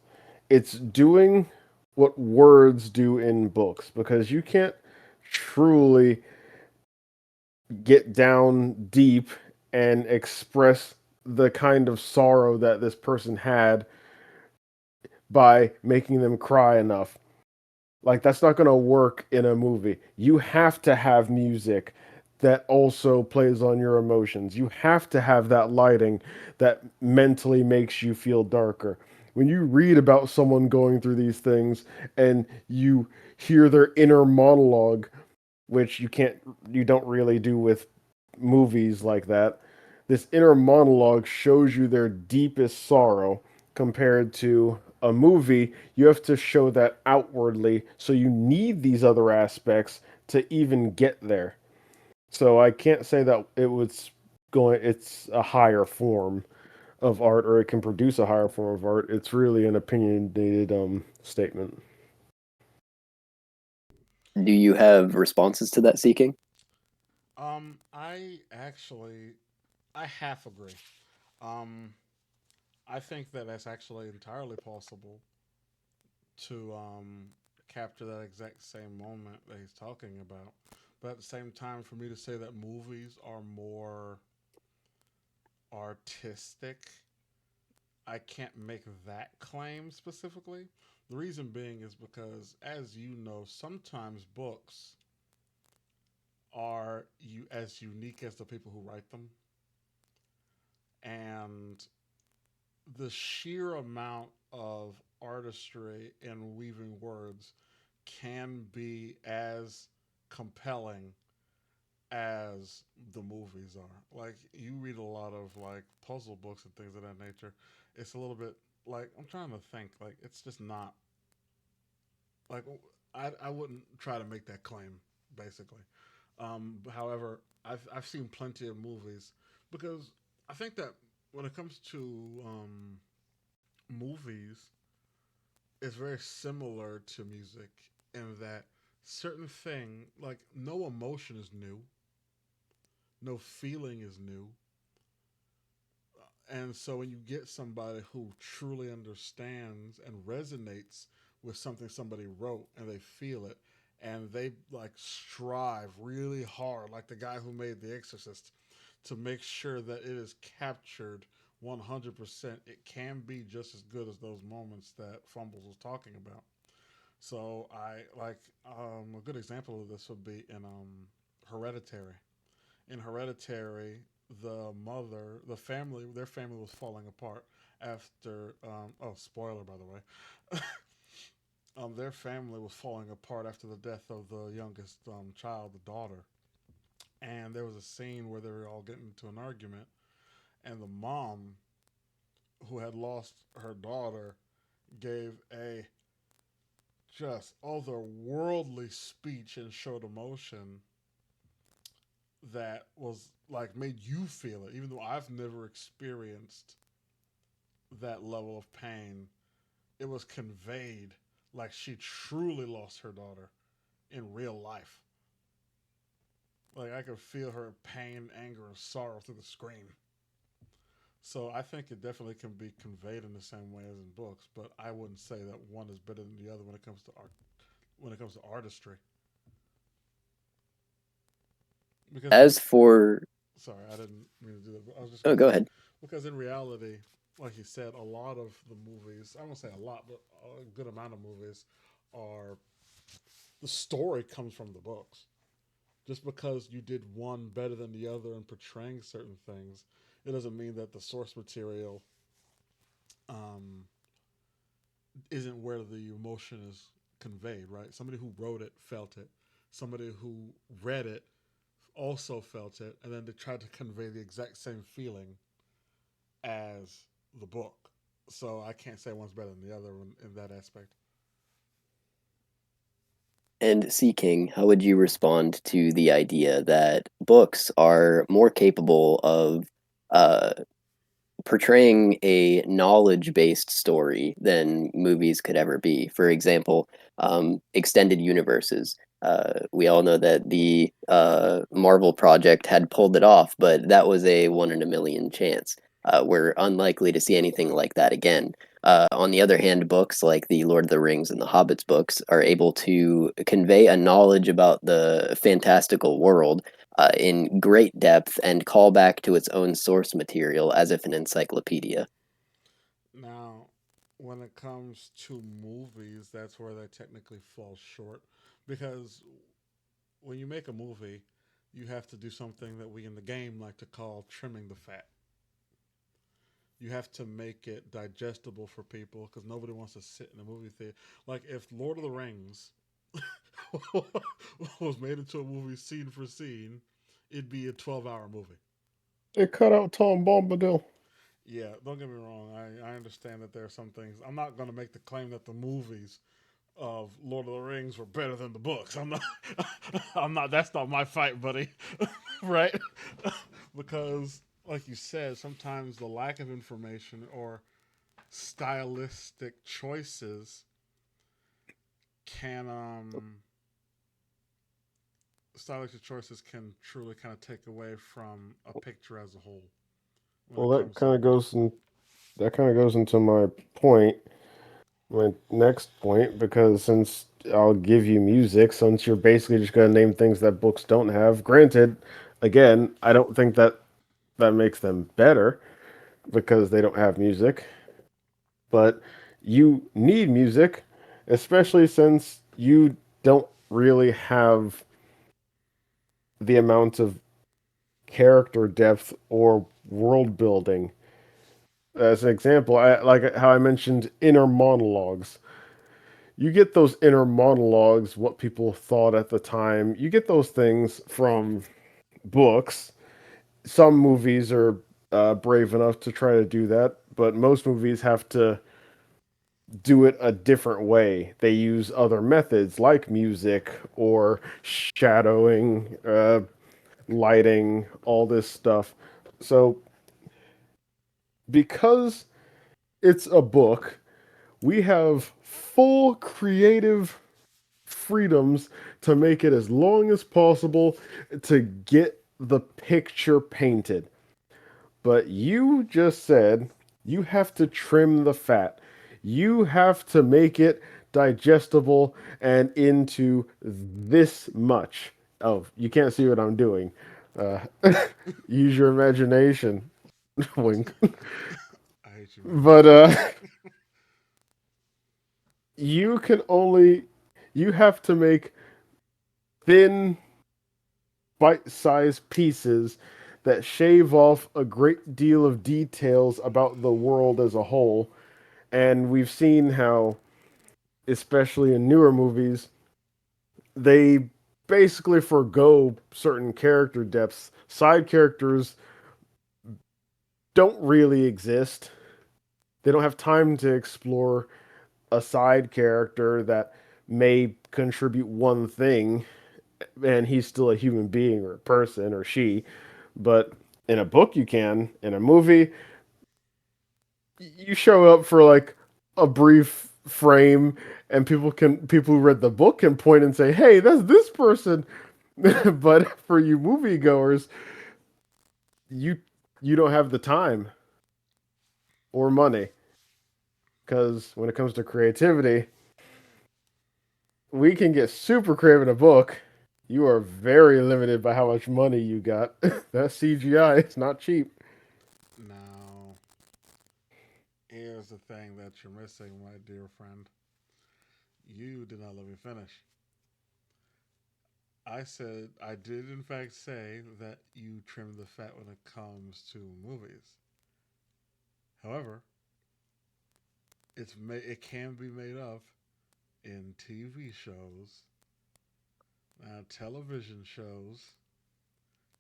it's doing what words do in books because you can't truly get down deep and express the kind of sorrow that this person had by making them cry enough. Like that's not going to work in a movie. You have to have music that also plays on your emotions. You have to have that lighting that mentally makes you feel darker. When you read about someone going through these things and you hear their inner monologue, which you don't really do with movies like that. This inner monologue shows you their deepest sorrow compared to a movie. You have to show that outwardly, so you need these other aspects to even get there. So I can't say that it's a higher form of art or it can produce a higher form of art. It's really an opinionated statement. Do you have responses to that, Seeking? I actually, I half agree. Um, I think that that's actually entirely possible to capture that exact same moment that he's talking about. But at the same time, for me to say that movies are more artistic, I can't make that claim specifically. The reason being is because, as you know, sometimes books are as unique as the people who write them, and the sheer amount of artistry in weaving words can be as compelling as the movies are. Like you read a lot of like puzzle books and things of that nature. It's a little bit like I'm trying to think. Like it's just not like I wouldn't try to make that claim basically. However, I've seen plenty of movies because I think that when it comes to movies, it's very similar to music in that certain thing like no emotion is new, no feeling is new. And so when you get somebody who truly understands and resonates with something somebody wrote and they feel it and they like strive really hard, like the guy who made The Exorcist, to make sure that it is captured 100%, it can be just as good as those moments that Fumbles was talking about. So I like a good example of this would be in Hereditary. In Hereditary, the family, their family was falling apart after. Oh, spoiler by the way. Their family was falling apart after the death of the youngest child, the daughter. And there was a scene where they were all getting into an argument, and the mom, who had lost her daughter, gave a just otherworldly speech and showed emotion that was like made you feel it, even though I've never experienced that level of pain. It was conveyed like she truly lost her daughter in real life. Like I could feel her pain, anger, and sorrow through the screen. So I think it definitely can be conveyed in the same way as in books, but I wouldn't say that one is better than the other when it comes to art. When it comes to artistry, because As for, sorry, I didn't mean to do that. But I was just oh, going to go say ahead. because in reality, like you said, a lot of the movies, I won't say a lot, but a good amount of movies are the story comes from the books. Just because you did one better than the other in portraying certain things, it doesn't mean that the source material um, isn't where the emotion is conveyed, right? Somebody who wrote it felt it. Somebody who read it also felt it, and then they tried to convey the exact same feeling as the book. So I can't say one's better than the other in that aspect. And Sea King, how would you respond to the idea that books are more capable of uh, portraying a knowledge-based story than movies could ever be? For example, extended universes. We all know that the Marvel project had pulled it off, but that was a one in a million chance. We're unlikely to see anything like that again. On the other hand, books like the Lord of the Rings and the Hobbits books are able to convey a knowledge about the fantastical world in great depth and call back to its own source material as if an encyclopedia. Now, when it comes to movies, that's where they technically fall short because when you make a movie, you have to do something that we in the game like to call trimming the fat. You have to make it digestible for people because nobody wants to sit in a movie theater. Like if Lord of the Rings was made into a movie scene for scene, it'd be a 12-hour movie. They cut out Tom Bombadil. Yeah, don't get me wrong. I understand that there are some things. I'm not going to make the claim that the movies of Lord of the Rings were better than the books. I'm not. I'm not. That's not my fight, buddy. Right? Because, like you said, sometimes the lack of information or stylistic choices can stylistic choices can truly kind of take away from a picture as a whole when Well, it comes to that kind of goes into my point, my next point, because since I'll give you music, since you're basically just going to name things that books don't have. Granted, again, I don't think that that makes them better because they don't have music, but you need music, especially since you don't really have the amount of character depth or world building. As an example, I like how I mentioned inner monologues. You get those inner monologues, what people thought at the time. You get those things from books. Some movies are brave enough to try to do that, but most movies have to do it a different way. They use other methods like music or shadowing, lighting, all this stuff. So, because it's a book, we have full creative freedoms to make it as long as possible to get the picture painted. But you just said you have to trim the fat. You have to make it digestible and into this much. Oh, you can't see what I'm doing. Uh, use your imagination. Wink. I hate you, man. But you can only you have to make thin bite-sized pieces that shave off a great deal of details about the world as a whole. And we've seen how, especially in newer movies, they basically forego certain character depths. Side characters don't really exist. They don't have time to explore a side character that may contribute one thing, and he's still a human being or a person or she. But in a book, you can. In a movie, you show up for like a brief frame, and people who read the book can point and say, "Hey, that's this person." But for you moviegoers, you you don't have the time or money because when it comes to creativity, we can get super creative in a book. You are very limited by how much money you got. That CGI, it's not cheap. Now, here's the thing that you're missing, my dear friend. You did not let me finish. I did in fact say that you trim the fat when it comes to movies. However, it can be made up in TV shows. Now, television shows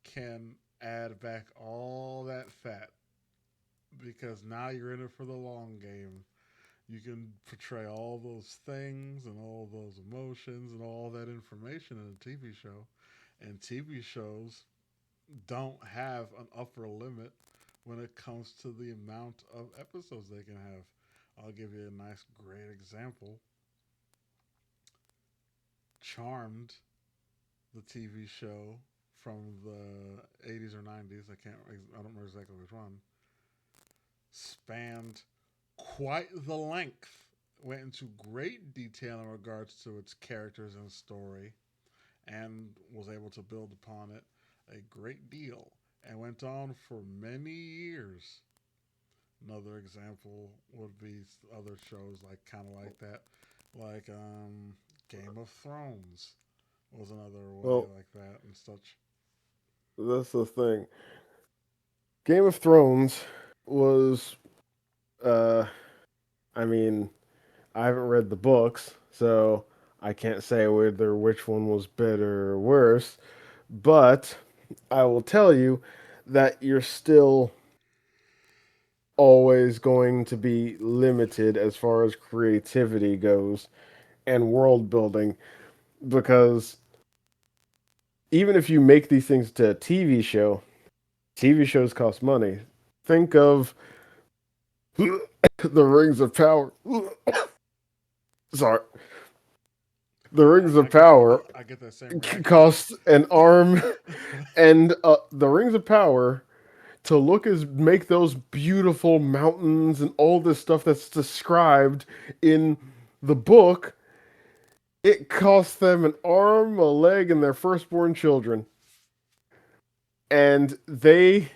can add back all that fat because now you're in it for the long game. You can portray all those things and all those emotions and all that information in a TV show. And TV shows don't have an upper limit when it comes to the amount of episodes they can have. I'll give you a nice, great example. Charmed, the TV show from the 80s or 90s, I don't remember exactly which one, spanned quite the length, went into great detail in regards to its characters and story, and was able to build upon it a great deal, and went on for many years. Another example would be other shows like kind of like that, like Game of Thrones was another way Well, like that and such. that's the thing. Game of Thrones was, uh, I mean, I haven't read the books, so I can't say whether which one was better or worse. But I will tell you that you're still always going to be limited as far as creativity goes and world building because even if you make these things to a TV show, TV shows cost money. Think of the Rings of Power. Sorry. The Rings of Power I get that same reaction. cost an arm, and the Rings of Power to look as make those beautiful mountains and all this stuff that's described in the book, it cost them an arm, a leg, and their firstborn children. And they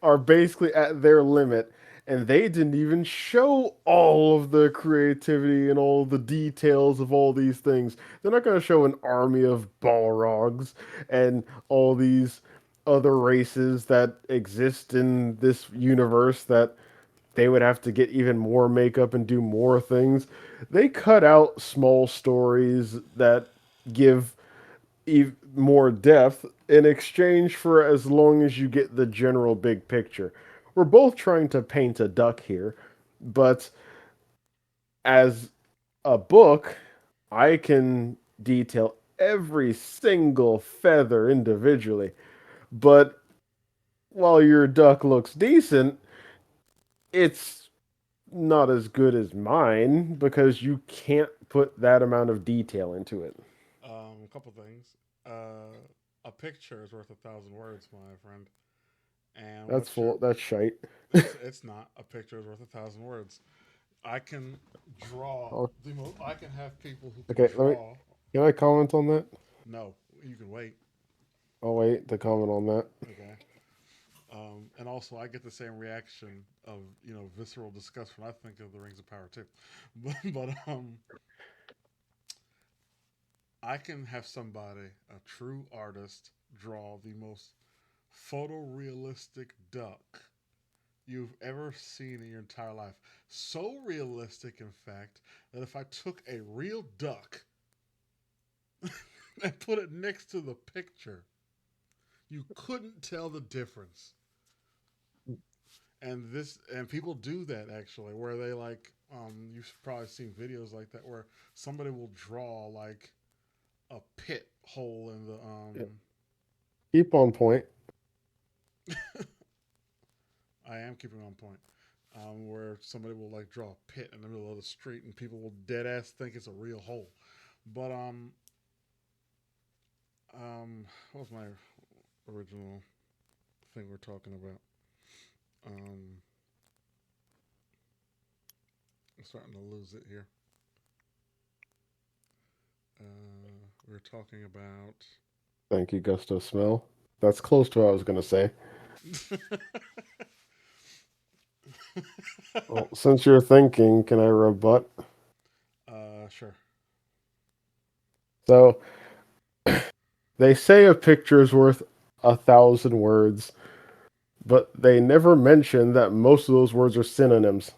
are basically at their limit. And they didn't even show all of the creativity and all the details of all these things. They're not going to show an army of Balrogs and all these other races that exist in this universe that they would have to get even more makeup and do more things. They cut out small stories that give more depth in exchange for as long as you get the general big picture. We're both trying to paint a duck here, but as a book, I can detail every single feather individually. But while your duck looks decent, it's not as good as mine because you can't put that amount of detail into it. A couple things. Uh, a picture is worth 1,000 words, my friend. And That's what you're full. That's shite. it's not a picture is worth 1,000 words. I can draw Oh, the most. I can have people who can okay, let me. draw. Can I comment on that? No, you can wait. I'll wait to comment on that. Okay. And also, I get the same reaction of visceral disgust when I think of the Rings of Power too. But I can have somebody, a true artist, draw the most photorealistic duck you've ever seen in your entire life. So realistic, in fact, that if I took a real duck and put it next to the picture, you couldn't tell the difference. And people do that actually, where they like you've probably seen videos like that where somebody will draw like a pit hole in the Yep. Keep on point. I am keeping on point. Where somebody will like draw a pit in the middle of the street and people will dead ass think it's a real hole. But what was my original thing we're talking about? Um, I'm starting to lose it here. We're talking about. Thank you, Gusto Smell. That's close to what I was gonna say. Well, since you're thinking, can I rebut? Sure. So they say a picture is worth 1,000 words, but they never mention that most of those words are synonyms.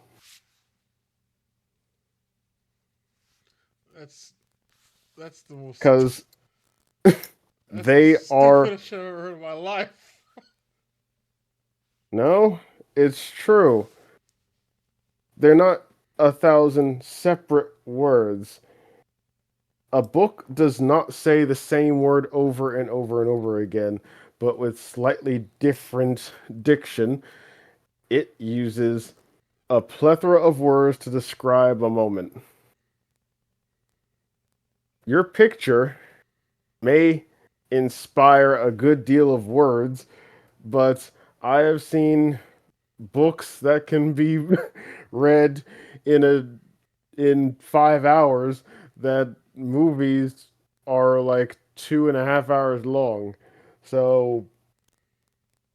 That's that's the most Because that's the they are. stupidest shit I've ever heard in my life. No, it's true. They're not 1,000 separate words. A book does not say the same word over and over and over again, but with slightly different diction. It uses a plethora of words to describe a moment. Your picture may inspire a good deal of words, but I have seen books that can be read in 5 hours that movies are like 2.5 hours long. So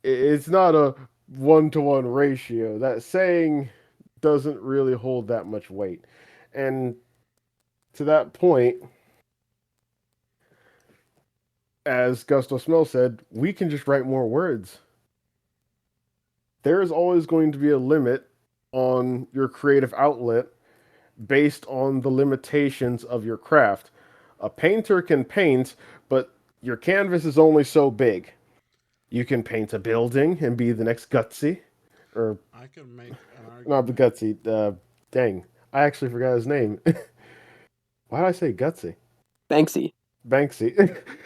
it's not a 1-to-1 ratio. That saying doesn't really hold that much weight. And to that point, as Gusto Smell said, we can just write more words. There is always going to be a limit on your creative outlet based on the limitations of your craft. A painter can paint, but your canvas is only so big. You can paint a building and be the next Gutsy, or I can make an not the argument. Gutsy. Dang, I actually forgot his name. Why did I say Gutsy? Banksy. Banksy.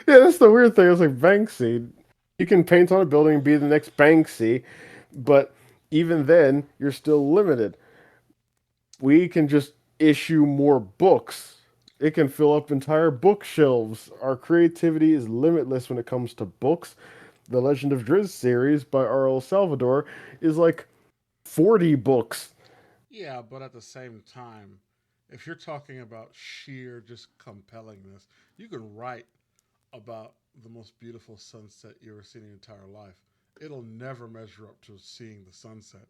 Yeah, that's the weird thing. I was like Banksy. You can paint on a building and be the next Banksy, but even then, you're still limited. We can just issue more books. It can fill up entire bookshelves. Our creativity is limitless when it comes to books. The Legend of Drizzt series by R.L. Salvador is like 40 books. Yeah, but at the same time, if you're talking about sheer just compellingness, you can write about the most beautiful sunset you ever seen in your entire life. It'll never measure up to seeing the sunset.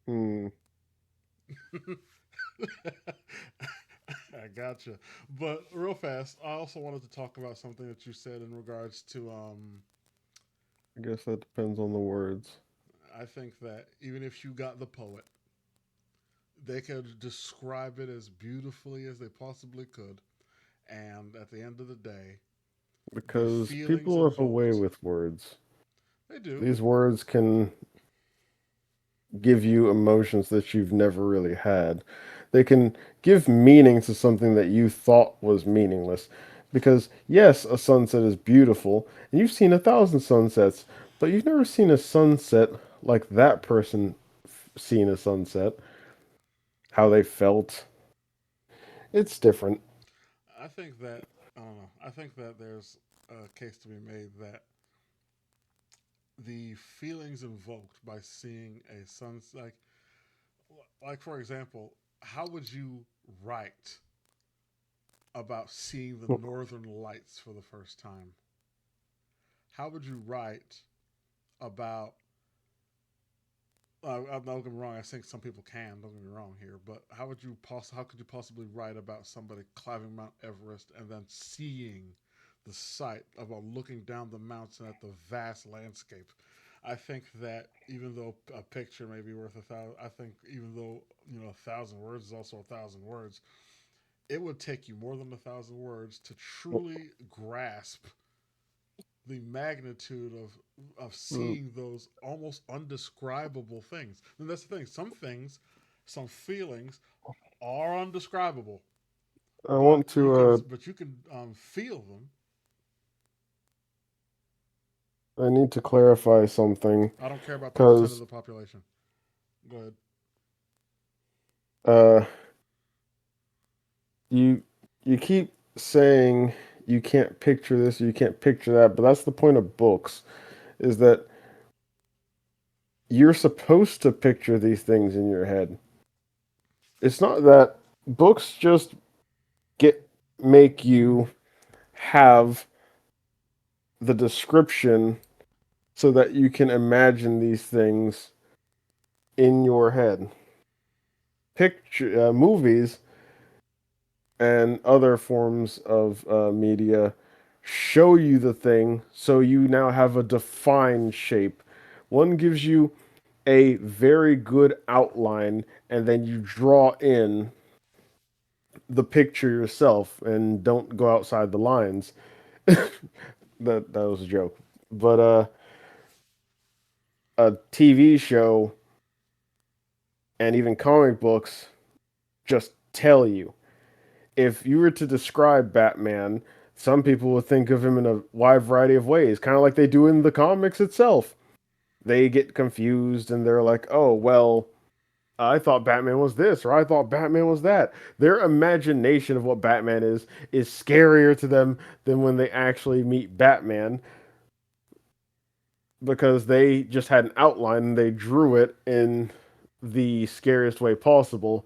Hmm. I gotcha. But real fast, I also wanted to talk about something that you said in regards to I guess that depends on the words. I think that even if you got the poet, they could describe it as beautifully as they possibly could, and at the end of the day, the Because feelings people have a way invoked, with words. they do. These words can give you emotions that you've never really had. They can give meaning to something that you thought was meaningless. Because, yes, a sunset is beautiful, and you've seen 1,000 sunsets, but you've never seen a sunset like that person seen a sunset, how they felt. It's different. I think that I don't know. I think that there's a case to be made that the feelings invoked by seeing a sunset, like for example, how would you write about seeing the northern lights for the first time? How would you write about don't get me wrong. I think some people can. Don't get me wrong here, but how could you possibly write about somebody climbing Mount Everest and then seeing the sight about looking down the mountain at the vast landscape? I think that even though a picture may be worth a thousand, I think even though 1,000 words is also 1,000 words, it would take you more than 1,000 words to truly grasp the magnitude of Mm, seeing those almost undescribable things. And that's the thing. Some things, some feelings are undescribable, I want to. but you can feel them. I need to clarify something I don't care about 10% of because the population. Go ahead. uh, you you keep saying you can't picture this or you can't picture that, but that's the point of books, is that you're supposed to picture these things in your head. It's not that books just get make you have the description so that you can imagine these things in your head. Picture movies and other forms of media show you the thing so you now have a defined shape. One gives you a very good outline, and then you draw in the picture yourself and don't go outside the lines. That was a joke. But a TV show and even comic books just tell you. If you were to describe Batman, some people would think of him in a wide variety of ways, kind of like they do in the comics itself. They get confused and they're like, "Oh, well, I thought Batman was this, or I thought Batman was that." Their imagination of what Batman is scarier to them than when they actually meet Batman because they just had an outline and they drew it in the scariest way possible.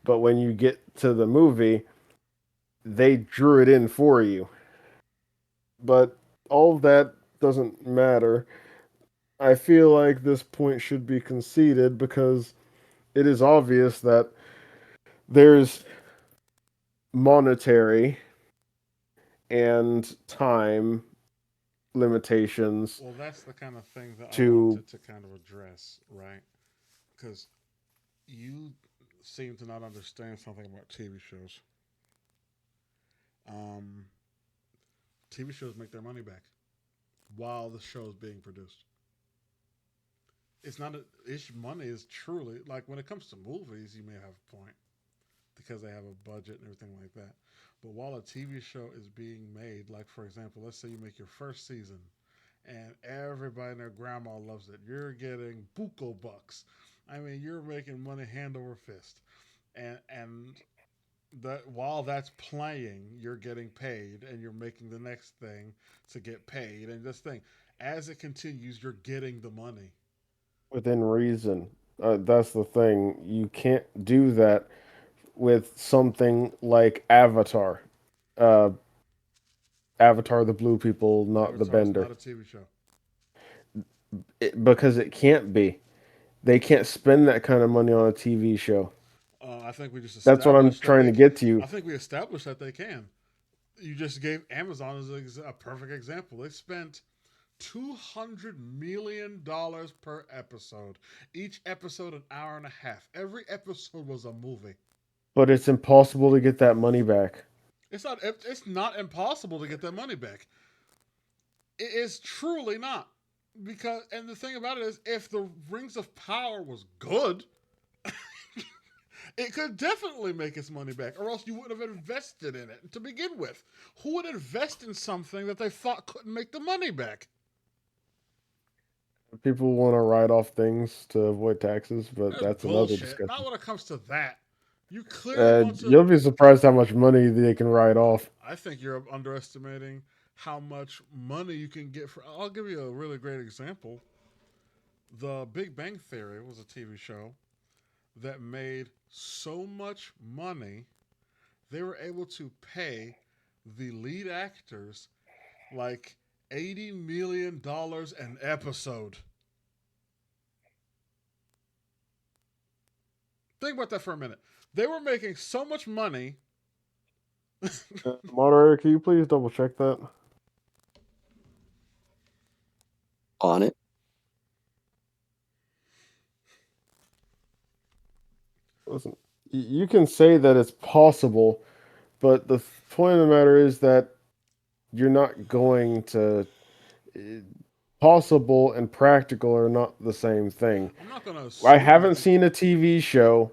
But when you get to the movie, they drew it in for you. But all of that doesn't matter. I feel like this point should be conceded because it is obvious that there's monetary and time limitations Well, that's the kind of thing that I to wanted to kind of address, right? Because you seem to not understand something about TV shows. Um, TV shows make their money back while the show is being produced. It's not a issue. Money is truly like when it comes to movies, you may have a point because they have a budget and everything like that. But while a TV show is being made, like for example, let's say you make your first season and everybody and their grandma loves it, you're getting buco bucks. I mean, you're making money hand over fist, and that while that's playing, you're getting paid and you're making the next thing to get paid. And this thing, as it continues, you're getting the money. within reason. That's the thing. You can't do that with something like Avatar. Uh, Avatar, the blue people, not the Avatar is bender. not a TV show. Because it can't be. They can't spend that kind of money on a TV show. I think we just That's what I'm established that trying they. to get to I you. think we established that they can. You just gave Amazon as a perfect example. They spent $200 million per episode. Each episode an hour and a half. Every episode was a movie. But it's impossible to get that money back. It's not. It's not impossible to get that money back. It is truly not. Because and the thing about it is, if the Rings of Power was good, it could definitely make its money back, or else you wouldn't have invested in it to begin with. Who would invest in something that they thought couldn't make the money back? People want to write off things to avoid taxes, but That's that's another bullshit. Not discussion. when it comes to that. You clearly want to. You'll be surprised how much money they can write off. I think you're underestimating how much money you can get for. I'll give you a really great example. The Big Bang Theory was a TV show that made so much money they were able to pay the lead actors like $80 million an episode. Think about that for a minute. They were making so much money. Moderator, can you please double check that? On it. Listen, you can say that it's possible, but the point of the matter is that you're not going to. Possible and practical are not the same thing. I'm not gonna. I haven't seen a TV show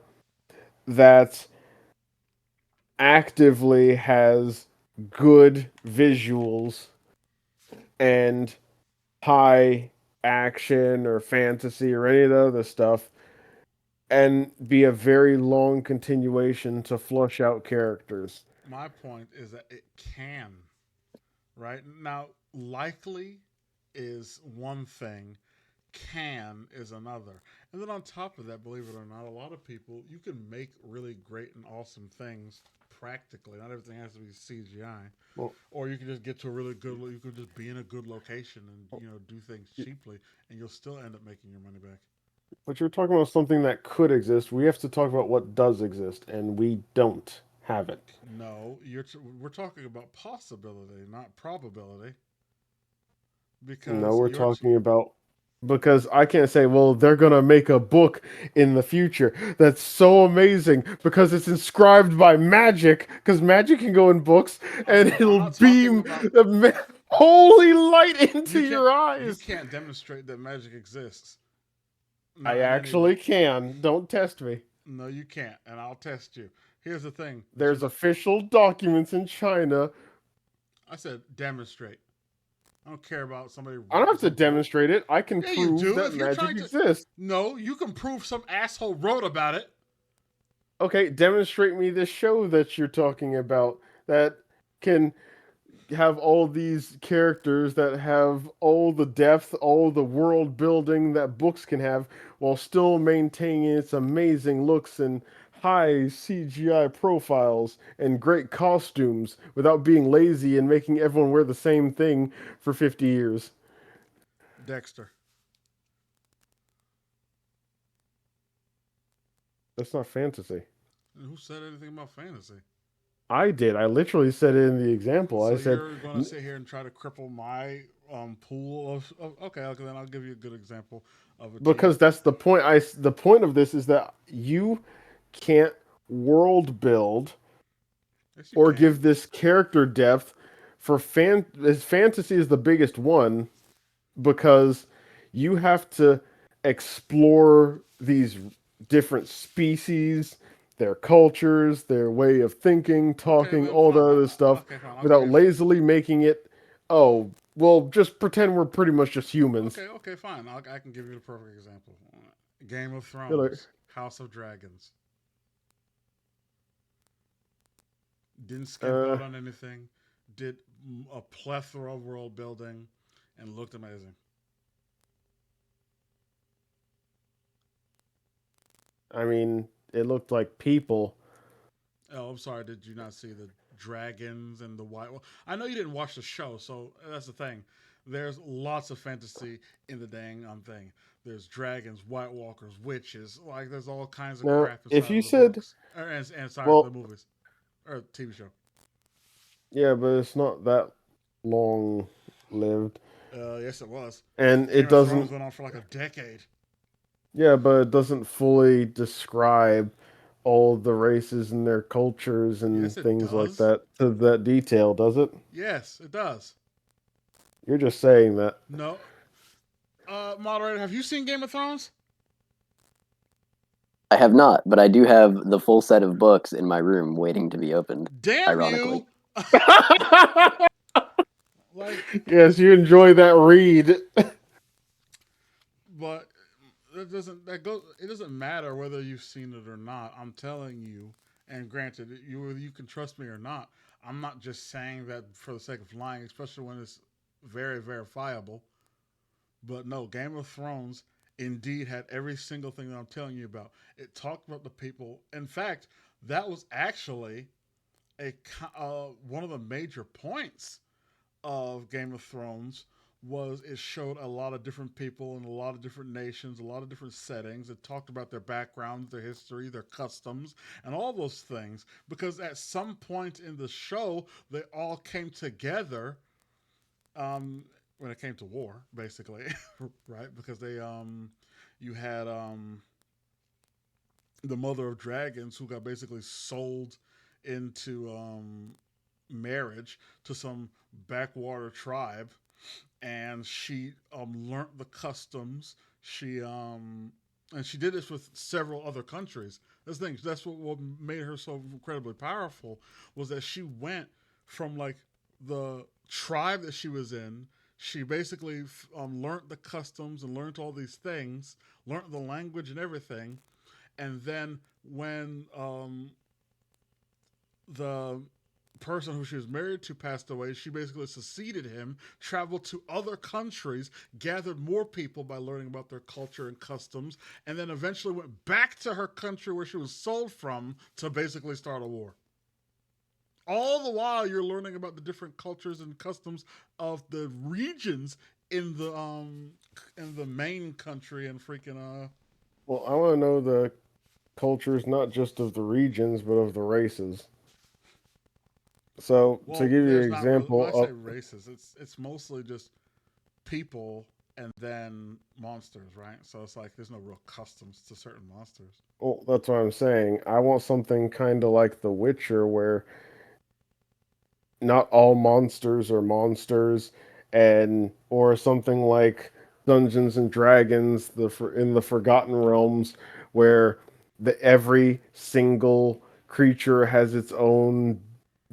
that actively has good visuals and high action or fantasy or any of the other stuff and be a very long continuation to flush out characters. My point is that it can. Right now, likely is one thing, can is another. And then on top of that, believe it or not, a lot of people, you can make really great and awesome things practically. Not everything has to be CGI. Well, or you can just get to a really good, you can just be in a good location and, do things cheaply and you'll still end up making your money back. but you're talking about something that could exist. We have to talk about what does exist, and we don't have it. No, we're talking about possibility, not probability. Because No, we're talking about because I can't say, well, they're gonna make a book in the future that's so amazing because it's inscribed by magic, because magic can go in books and it'll beam holy light into your eyes. You can't demonstrate that magic exists. I actually can. Don't test me. No, you can't, and I'll test you. Here's the thing. There's official documents in China. I said demonstrate. I don't care about somebody. I don't have to demonstrate it. I can prove that magic exists. No, you can prove some asshole wrote about it. Okay, demonstrate me this show that you're talking about that can have all these characters that have all the depth, all the world building that books can have, while still maintaining its amazing looks and high CGI profiles and great costumes without being lazy and making everyone wear the same thing for 50 years. Dexter. That's not fantasy. Who said anything about fantasy? I did. I literally said it in the example. So I said you're going to sit here and try to cripple my pool of okay, then I'll give you a good example of it. Because that's the point. The point of this is that you can't world build or give this character depth for fantasy is the biggest one because you have to explore these different species, their cultures, their way of thinking, talking, all the other stuff without lazily making it, oh, well, just pretend we're pretty much just humans. Okay, fine. I can give you the perfect example. Game of Thrones, House of Dragons. Didn't skip out on anything. Did a plethora of world building and looked amazing. I mean, it looked like people. Oh, I'm sorry. Did you not see the dragons and the white? Well, I know you didn't watch the show, so that's the thing. There's lots of fantasy in the dang thing. There's dragons, White Walkers, witches. Like there's all kinds of crap. If you said, the movies or TV show. Yeah, but it's not that long lived. Yes, it was. And it doesn't. Went on for like a decade. Yeah, but it doesn't fully describe all the races and their cultures and things like that to that detail, does it? Yes, it does. You're just saying that. No. Moderator, have you seen Game of Thrones? I have not, but I do have the full set of books in my room waiting to be opened. Damn ironically. Yes, you enjoy that read. But it doesn't matter whether you've seen it or not. I'm telling you, and granted, you can trust me or not. I'm not just saying that for the sake of lying, especially when it's very verifiable. But no, Game of Thrones indeed had every single thing that I'm telling you about. It talked about the people. In fact, that was actually a one of the major points of Game of Thrones was it showed a lot of different people in a lot of different nations, a lot of different settings. It talked about their backgrounds, their history, their customs, and all those things. Because at some point in the show, they all came together um, when it came to war, basically, right? Because you had the Mother of Dragons who got basically sold into marriage to some backwater tribe, and she learned the customs. And she did this with several other countries. That's the thing. That's what made her so incredibly powerful was that she went from like the tribe that she was in. She basically learned the customs and learned all these things, learned the language and everything. And then when the person who she was married to passed away, she basically succeeded him, traveled to other countries, gathered more people by learning about their culture and customs, and then eventually went back to her country where she was sold from to basically start a war. All the while you're learning about the different cultures and customs of the regions in the main country and freaking Well, I want to know the cultures not just of the regions but of the races. So to well, give you there's an not really. When I say example, races, it's mostly just people and then monsters, right? So it's like there's no real customs to certain monsters. well, that's what I'm saying. I want something kind of like The Witcher, where not all monsters are monsters, and or something like Dungeons and Dragons, in the Forgotten Realms, where every single creature has its own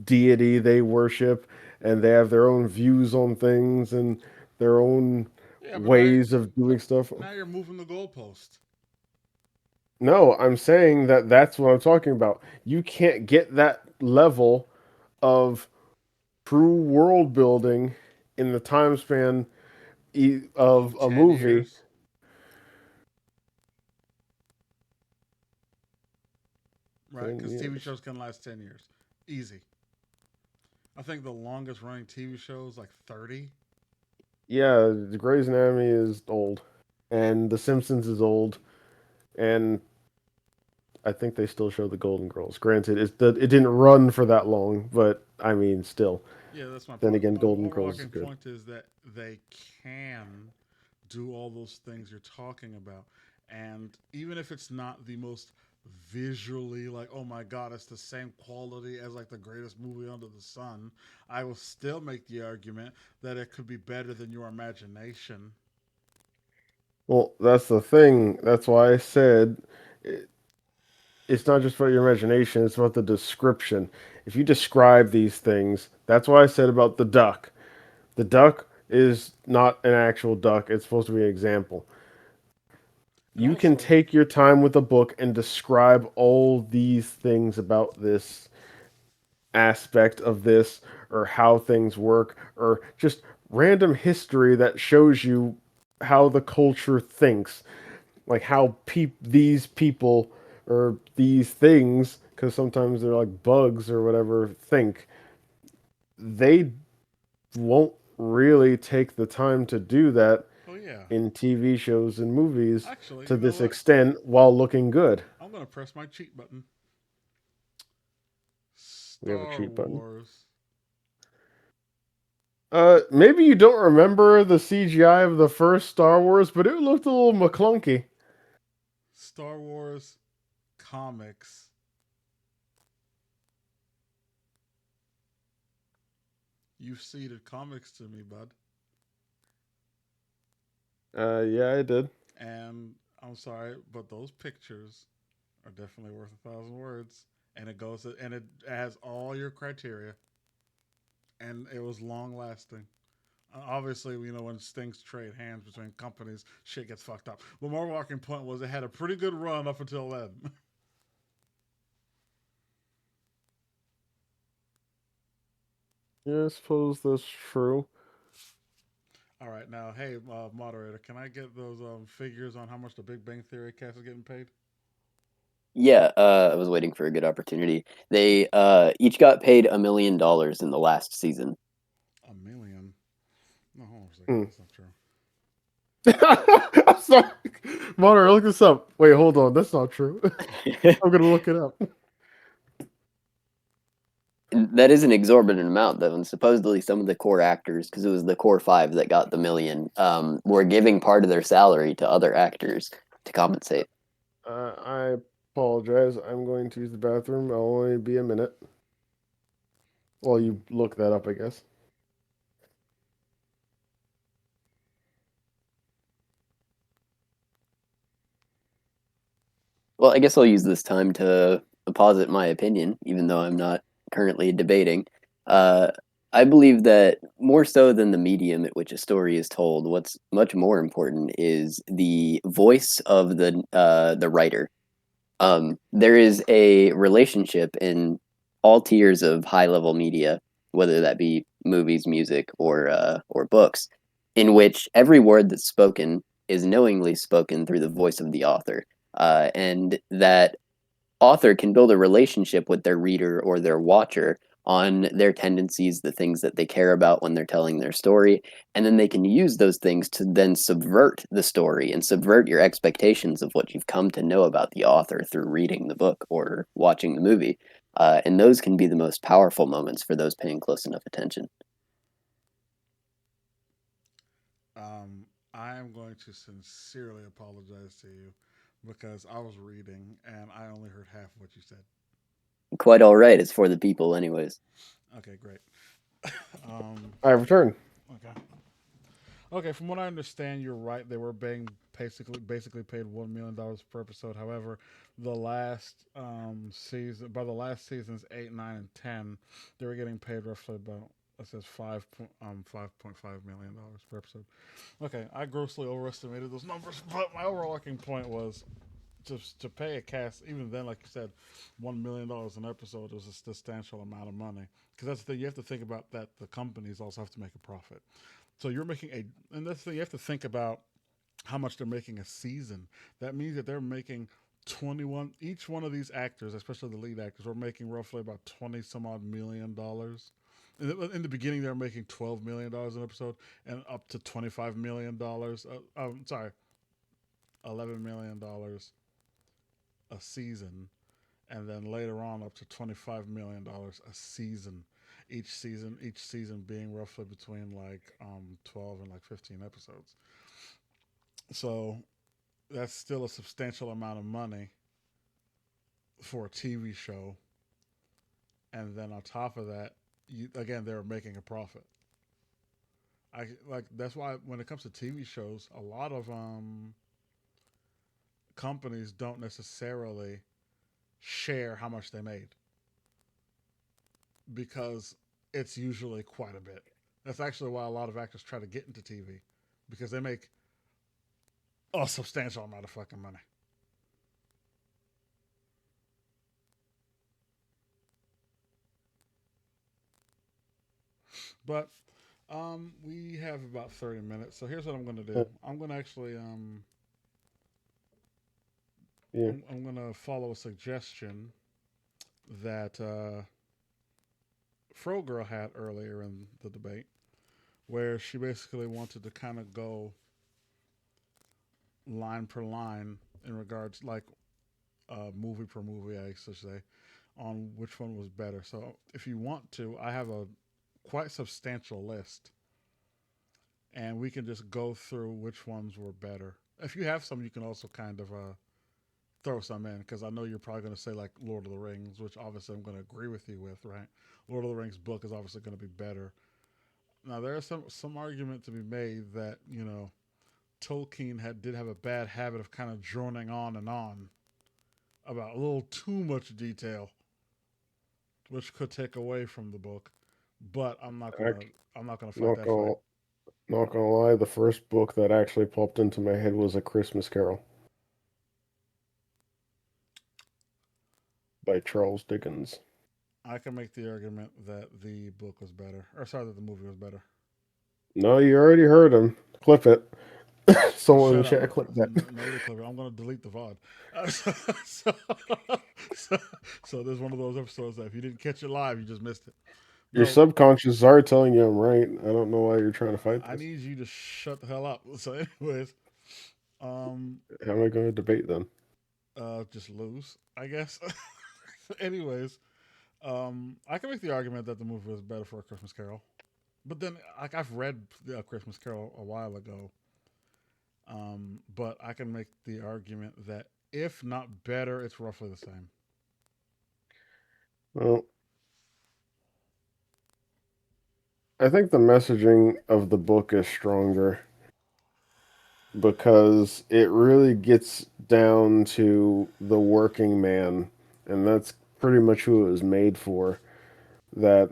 deity they worship, and they have their own views on things and their own Yeah, but ways of doing stuff. now you're moving the goalpost. No, I'm saying that that's what I'm talking about. You can't get that level of true world building in the time span of Of a 10 movie. years, right? 10 Because TV years. shows can last 10 years. Easy. I think the longest running TV show is like 30. Yeah, the Grey's Anatomy is old, and The Simpsons is old, and I think they still show the Golden Girls. Granted, it didn't run for that long, but I mean, still. Yeah, that's my Then point. again, My Golden Girls is overarching good. point is that they can do all those things you're talking about. And even if it's not the most visually like, oh my god, it's the same quality as like the greatest movie under the sun, I will still make the argument that it could be better than your imagination. Well, that's the thing. That's why I said it's not just about your imagination, it's about the description. If you describe these things, that's why I said about the duck. The duck is not an actual duck, it's supposed to be an example. And You can also, take your time with a book and describe all these things about this aspect of this, or how things work, or just random history that shows you how the culture thinks, like how these people or these things, because sometimes they're like bugs or whatever, think. They won't really take the time to do that oh yeah. in TV shows and movies Actually, to you know this what? extent while looking good. I'm going to press my cheat button. We have a Star cheat button. Wars. Maybe you don't remember the CGI of the first Star Wars, but it looked a little McClunky. Star Wars comics. You've seeded comics to me, bud. Yeah, I did. And I'm sorry, but those pictures are definitely worth 1,000 words. And it has all your criteria. And it was long lasting. Obviously, when things trade hands between companies, shit gets fucked up. But my walking point was it had a pretty good run up until then. Yeah, I suppose that's true. All right, now, hey, moderator, can I get those figures on how much the Big Bang Theory cast is getting paid? Yeah, I was waiting for a good opportunity. They each got paid $1 million in the last season. A million? No, hold on a second. Hmm. That's not true. I'm sorry. Monitor, look this up. Wait, hold on. That's not true. I'm gonna look it up. That is an exorbitant amount, though, and supposedly some of the core actors, because it was the core five that got the million, were giving part of their salary to other actors to compensate. I apologize. I'm going to use the bathroom. I'll only be a minute. While you look that up, I guess. Well, I guess I'll use this time to posit my opinion, even though I'm not currently debating. Uh, I believe that more so than the medium at which a story is told, what's much more important is the voice of the writer. There is a relationship in all tiers of high level media, whether that be movies, music, or books, in which every word that's spoken is knowingly spoken through the voice of the author, and that author can build a relationship with their reader or their watcher on their tendencies, the things that they care about when they're telling their story, and then they can use those things to then subvert the story and subvert your expectations of what you've come to know about the author through reading the book or watching the movie. And those can be the most powerful moments for those paying close enough attention. Um, I am going to sincerely apologize to you because I was reading and I only heard half of what you said. Quite all right. It's for the people, anyways. Okay, great. um, I have returned. okay. Okay, from what I understand, you're right. They were being basically paid $1 million per episode. However, the last season, by the last seasons 8, 9, and 10, they were getting paid roughly about, it says $5.5 million per episode. Okay, I grossly overestimated those numbers, but my overarching point was to pay a cast, even then, like you said, $1 million an episode is a substantial amount of money. Because that's the thing, you have to think about that the companies also have to make a profit. So you're making and that's the thing, you have to think about how much they're making a season. That means that they're making 21, each one of these actors, especially the lead actors, are making roughly about 20 some odd $1 million. In the beginning, they were making $12 million an episode, and up to $25 million. Sorry, $11 million a season, and then later on up to $25 million a season. Each season being roughly between like 12 and like 15 episodes. So that's still a substantial amount of money for a TV show. And then on top of that, again, they're making a profit. That's why when it comes to TV shows, a lot of companies don't necessarily share how much they made because it's usually quite a bit. That's actually why a lot of actors try to get into TV because they make a substantial amount of fucking money. But we have about 30 minutes, so here's what I'm going to do. I'm going to actually Yeah. I'm going to follow a suggestion that Frogirl had earlier in the debate, where she basically wanted to kind of go line per line in regards, like movie per movie, I should say, on which one was better. So if you want to, I have a quite substantial list, and we can just go through which ones were better. If you have some, you can also kind of throw some in because I know you're probably going to say like Lord of the Rings, which obviously I'm going to agree with you with, right? Lord of the Rings book is obviously going to be better. Now there is some argument to be made that Tolkien did have a bad habit of kind of droning on and on about a little too much detail, which could take away from the book. But Act- I'm not gonna fight not that gonna fight. Not gonna lie, the first book that actually popped into my head was A Christmas Carol by Charles Dickens. I can make the argument that the book was better, or sorry, that the movie was better. No, you already heard him. Clip it. Someone in the Shut up! chat clip that. Nobody clip it. I'm gonna delete the VOD. So, so, so there's one of those episodes that if you didn't catch it live, you just missed it. Your No, subconscious is already telling you I'm right. I don't know why you're trying to fight I this. need you to shut the hell up. So, anyways, um, How am I going to debate then? just lose, I guess. Anyways, I can make the argument that the movie was better for A Christmas Carol, but then like I've read A Christmas Carol a while ago, but I can make the argument that if not better, it's roughly the same. Well, I think the messaging of the book is stronger because it really gets down to the working man, and that's pretty much who it was made for. That,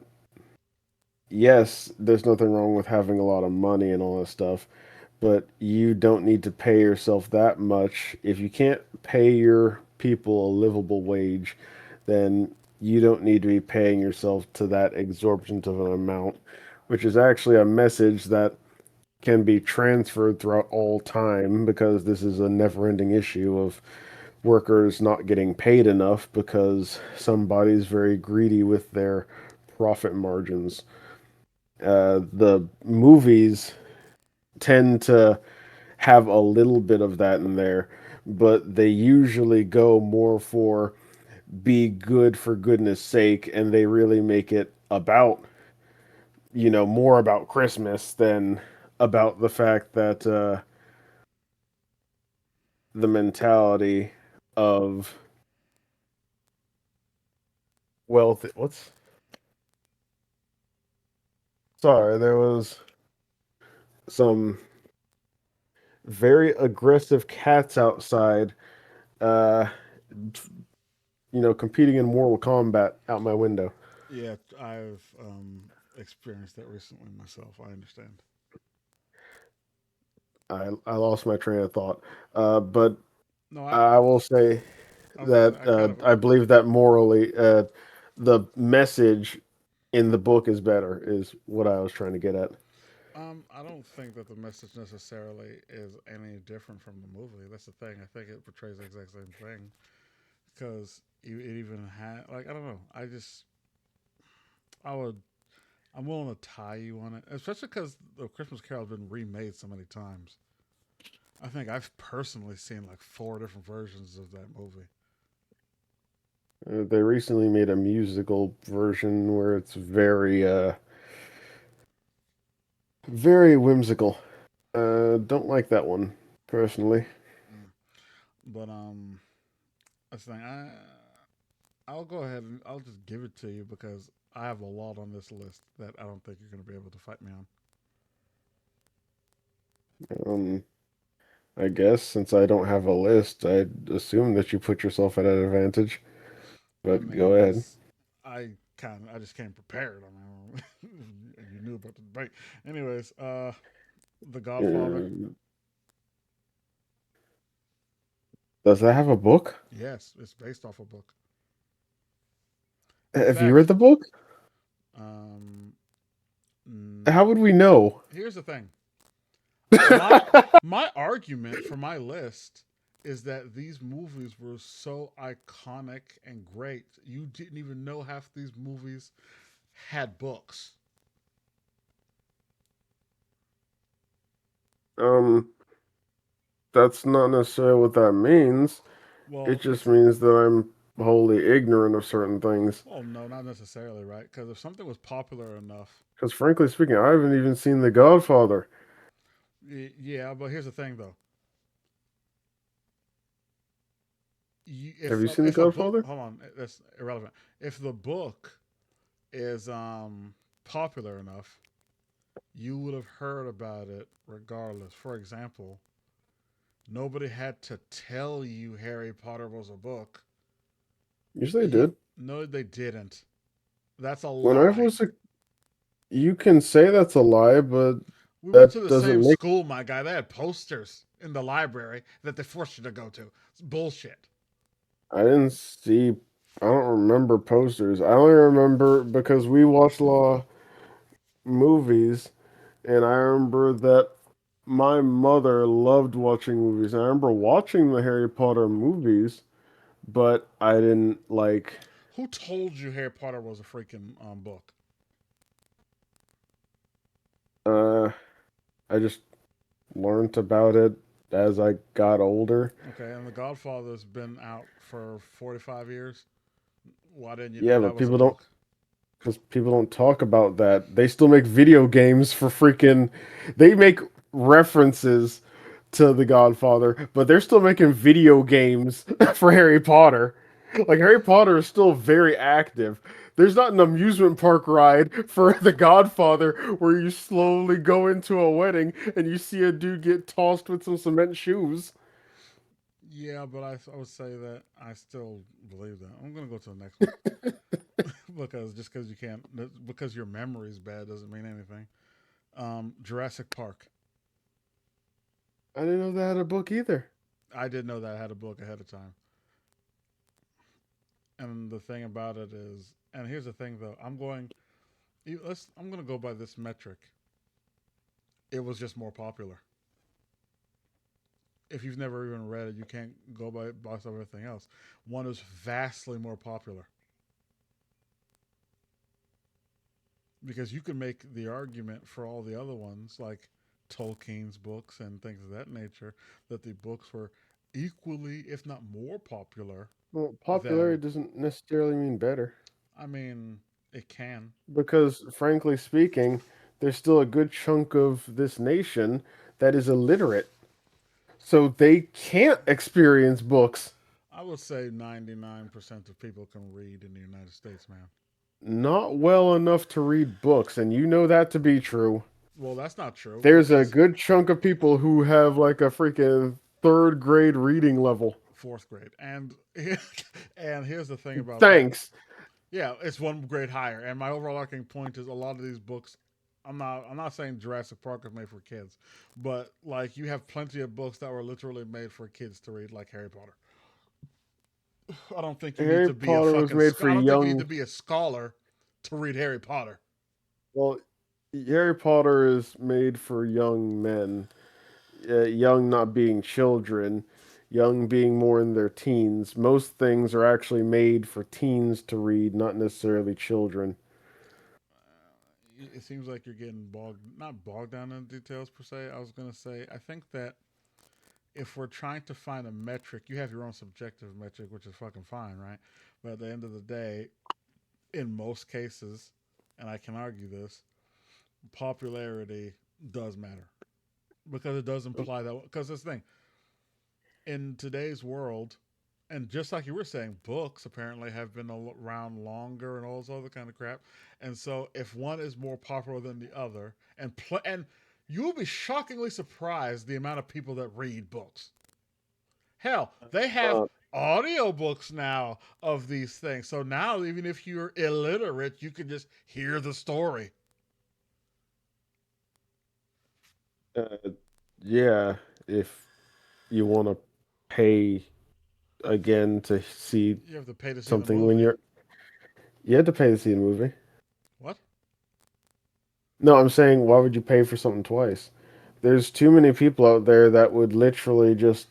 yes, there's nothing wrong with having a lot of money and all that stuff, but you don't need to pay yourself that much. If you can't pay your people a livable wage, then you don't need to be paying yourself to that exorbitant of an amount, which is actually a message that can be transferred throughout all time because this is a never-ending issue of workers not getting paid enough because somebody's very greedy with their profit margins. The movies tend to have a little bit of that in there, but they usually go more for be good for goodness sake, and they really make it about, more about Christmas than about the fact that the mentality of wealth. What's sorry, there was some very aggressive cats outside, uh, competing in Mortal Kombat out my window. Yeah, I've experienced that recently myself. I understand. I lost my train of thought. But No, I will say I was gonna say that I kind of I believe that morally, the message in the book is better, is what I was trying to get at. I don't think that the message necessarily is any different from the movie. That's the thing. I think it portrays the exact same thing because it even had like I don't know. I would I'm willing to tie you on it, especially because the Christmas Carol has been remade so many times. I think I've personally seen like four different versions of that movie. They recently made a musical version where it's very whimsical. Don't like that one personally. Mm. But that's the thing. I'll go ahead and I'll just give it to you because I have a lot on this list that I don't think you're going to be able to fight me on. Um, I guess since I don't have a list, I'd assume that you put yourself at an advantage. I But go mean, ahead. because I just came prepared. I mean, you knew about the debate. Anyways, The Godfather. Uh, does that have a book? Yes, it's based off a book. In Have you fact, read the book? um, How would we know? here's the thing. My my argument for my list is that these movies were so iconic and great. You didn't even know half these movies had books. um, that's not necessarily what that means. It Well, just it's means that I'm wholly ignorant of certain things. well, no, not necessarily, right? Because if something was popular enough, Because frankly speaking, I haven't even seen The Godfather. yeah. But here's the thing, though. Have you seen The If a book, Godfather? hold on, that's irrelevant. If the book is popular enough, you would have heard about it regardless. For example, nobody had to tell you Harry Potter was a book. Usually You did. no, they didn't. That's a When I lie. was a, you can say that's a lie, but We went to That the doesn't same make. school, my guy. They had posters in the library that they forced you to go to. It's bullshit. I didn't see. I don't remember posters. I only remember because we watched a lot of movies, and I remember that my mother loved watching movies. And I remember watching the Harry Potter movies, but I didn't like. Who told you Harry Potter was a freaking book? Uh, I just learned about it as I got older. Okay, and The Godfather's been out for 45 years. Why didn't you know Yeah, that but was a people don't book? because people don't talk about that. They still make video games for freaking. They make references to The Godfather, but they're still making video games for Harry Potter. Like Harry Potter is still very active. There's not an amusement park ride for The Godfather where you slowly go into a wedding and you see a dude get tossed with some cement shoes. Yeah, but I would say that I still believe that. I'm gonna go to the next one because just because you can't, because your memory is bad doesn't mean anything. Jurassic Park. I didn't know that had a book either. I did know that I had a book ahead of time. And the thing about it is, and here's the thing though, I'm gonna go by this metric. It was just more popular. If you've never even read it, you can't go by everything else. One is vastly more popular because you can make the argument for all the other ones, like Tolkien's books and things of that nature, that the books were equally, if not more popular Well, than. popularity doesn't necessarily mean better. I mean, it can. Because, frankly speaking, there's still a good chunk of this nation that is illiterate. So they can't experience books. I would say 99% of people can read in the United States, man. Not well enough to read books, and you know that to be true. Well, that's not true There's a because good chunk of people who have like a freaking third grade reading level. fourth grade, and and here's the thing about that. Thanks. Yeah, it's one grade higher. And my overarching point is a lot of these books. I'm not saying Jurassic Park is made for kids, but like you have plenty of books that were literally made for kids to read, like Harry Potter. I don't think you need Harry to be a Potter was fucking. made for I don't think you need to young. be a scholar to read Harry Potter. Well, Harry Potter is made for young men. Young not being children, young being more in their teens. Most things are actually made for teens to read, not necessarily children. It seems like you're getting not bogged down in details per se. I was gonna say, I think that if we're trying to find a metric, you have your own subjective metric, which is fucking fine, right? But at the end of the day, in most cases, and I can argue this, popularity does matter because it does imply that. Because this thing in today's world, and just like you were saying, books apparently have been around longer and all this other kind of crap. And so, if one is more popular than the other, and you will be shockingly surprised the amount of people that read books. Hell, they have Uh, audiobooks now of these things. So now, even if you're illiterate, you can just hear the story. uh, yeah, if you want to pay again to see You have to pay to see the something when movie. you had to pay to see the movie. What? No, I'm saying why would you pay for something twice? There's too many people out there that would literally just,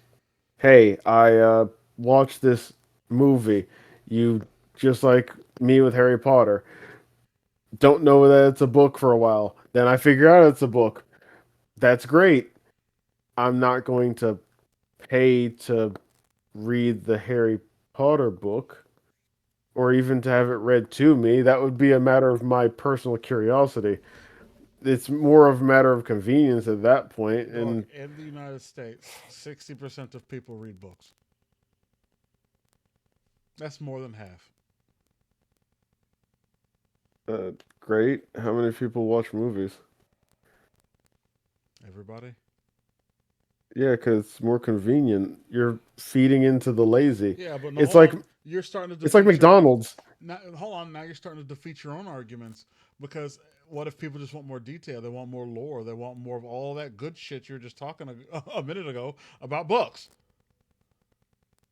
hey, I watched this movie. You just like me with Harry Potter. Don't know that it's a book for a while. Then I figure out it's a book. That's great. I'm not going to pay to read the Harry Potter book or even to have it read to me. That would be a matter of my personal curiosity. It's more of a matter of convenience at that point. Dog, And in the United States, 60% of people read books. That's more than half. great. How many people watch movies? Everybody? Yeah, because it's more convenient. You're feeding into the lazy. Yeah, but no, It's hold like on. You're starting to it's like defeat your. McDonald's. Now, hold on. Now you're starting to defeat your own arguments because what if people just want more detail? They want more lore. They want more of all that good shit you were just talking a minute ago about books.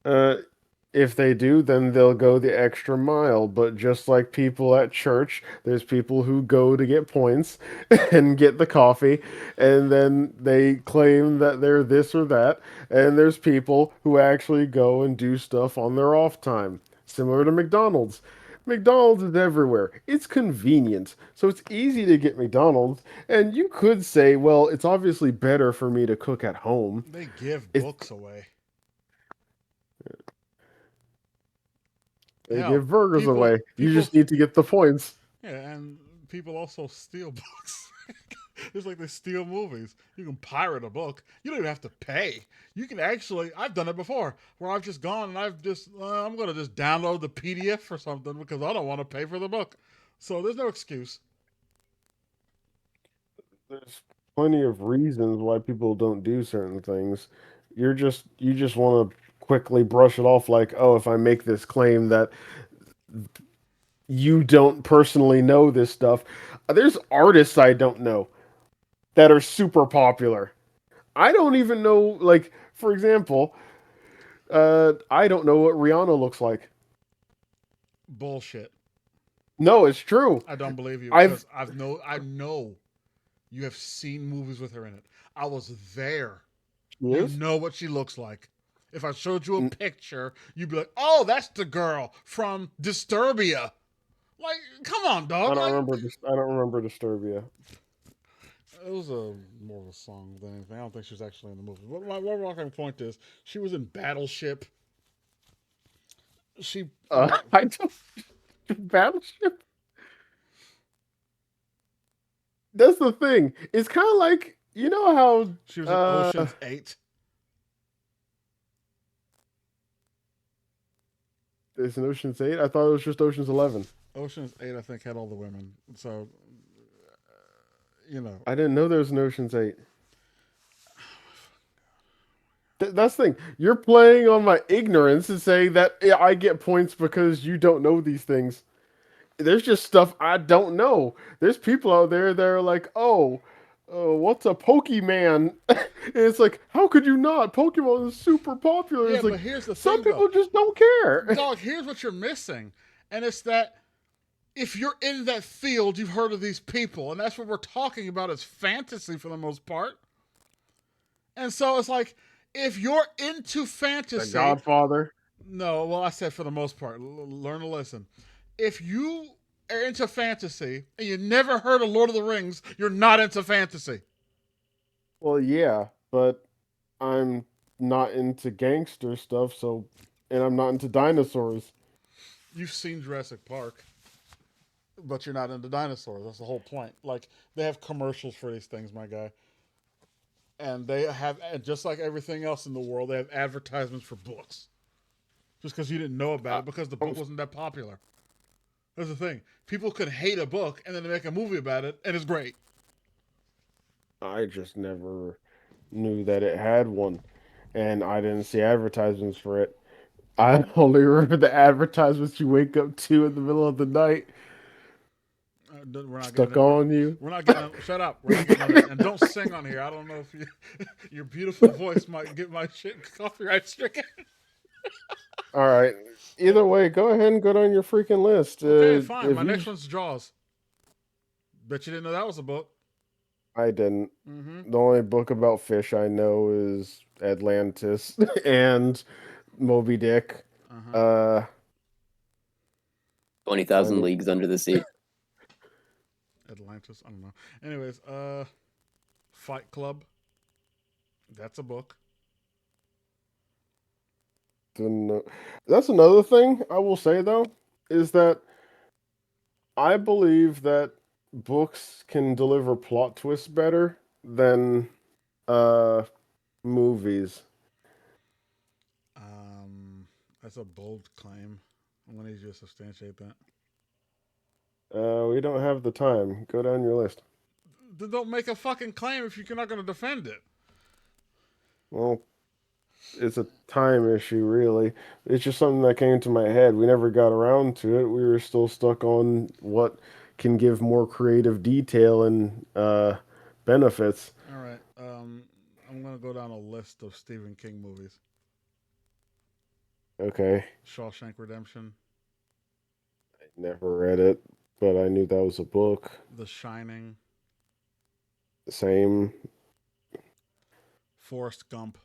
Uh, if they do, then they'll go the extra mile. But just like people at church, there's people who go to get points and get the coffee, and then they claim that they're this or that. And there's people who actually go and do stuff on their off time, similar to McDonald's. McDonald's is everywhere. It's convenient. So it's easy to get McDonald's. And you could say, well, it's obviously better for me to cook at home. They give It's, books away. they Hell, give burgers people away. You people just need to get the points. yeah, and people also steal books. It's like they steal movies. You can pirate a book. You don't even have to pay. You can actually. I've done it before, where I've just gone and I'm gonna just download the PDF or something because I don't want to pay for the book. So there's no excuse. There's plenty of reasons why people don't do certain things. You just want to quickly brush it off like, oh, if I make this claim that you don't personally know this stuff, there's artists I don't know that are super popular. I don't even know, like, for example, I don't know what Rihanna looks like. Bullshit. No, it's true. I don't believe you I've because I know you have seen movies with her in it. I was there. You yes. know what she looks like. If I showed you a picture, you'd be like, "Oh, that's the girl from Disturbia." Like, come on, dog. Like, I don't remember Disturbia. it was a more of a song than anything. I don't think she was actually in the movie. But my overarching point is, she was in Battleship. She I don't Battleship. That's the thing. It's kind of like you know she was how in Ocean's 8. there's an Ocean's 8. I thought it was just Ocean's 11. Ocean's 8, I think, had all the women. So, you know, I didn't know there was an Ocean's 8. That's the thing. You're playing on my ignorance and saying that I get points because you don't know these things. There's just stuff I don't know. There's people out there that are like, oh, what's a Pokemon? And it's like, how could you not? Pokemon is super popular. yeah, It's like, but here's the some thing, though. people just don't care. Dog, here's what you're missing. And it's that if you're in that field, you've heard of these people. And that's what we're talking about is fantasy for the most part. And so it's like, if you're into The fantasy, Godfather. no, well, I said for the most part, learn to listen. If you are into fantasy and you never heard of Lord of the Rings, you're not into fantasy. Well, yeah, but I'm not into gangster stuff, so, and I'm not into dinosaurs. You've seen Jurassic Park, but you're not into dinosaurs. That's the whole point. Like, they have commercials for these things, my guy. And they have, and just like everything else in the world, they have advertisements for books. Just because you didn't know about it, because the book wasn't that popular. That's the thing. People could hate a book and then they make a movie about it, and it's great. I just never knew that it had one, and I didn't see advertisements for it. I only remember the advertisements you wake up to in the middle of the night, We're not getting stuck it. on you. We're not getting. Shut up. We're not getting on that. And don't sing on here. I don't know if you, your beautiful voice might get my shit copyright stricken. All right. Either way, go ahead and go down your freaking list. Okay, fine. If My you, next one's Jaws. Bet you didn't know that was a book. I didn't. Mm-hmm. The only book about fish I know is Atlantis and Moby Dick. Uh-huh. Uh, 20,000 Funny. Leagues Under the Sea. Atlantis. I don't know. Anyways, Fight Club. That's a book. didn't know. That's another thing I will say though, is that I believe that books can deliver plot twists better than uh movies. That's a bold claim. I'm gonna need you to substantiate that. We don't have the time. Go down your list. Then don't make a fucking claim if you're not gonna defend it. Well, it's a time issue, really. It's just something that came to my head. We never got around to it. We were still stuck on what can give more creative detail and benefits. All right. I'm gonna go down a list of Stephen King movies: Okay, Shawshank Redemption, never read it, but I knew that was a book. The Shining, Same, Forrest Gump,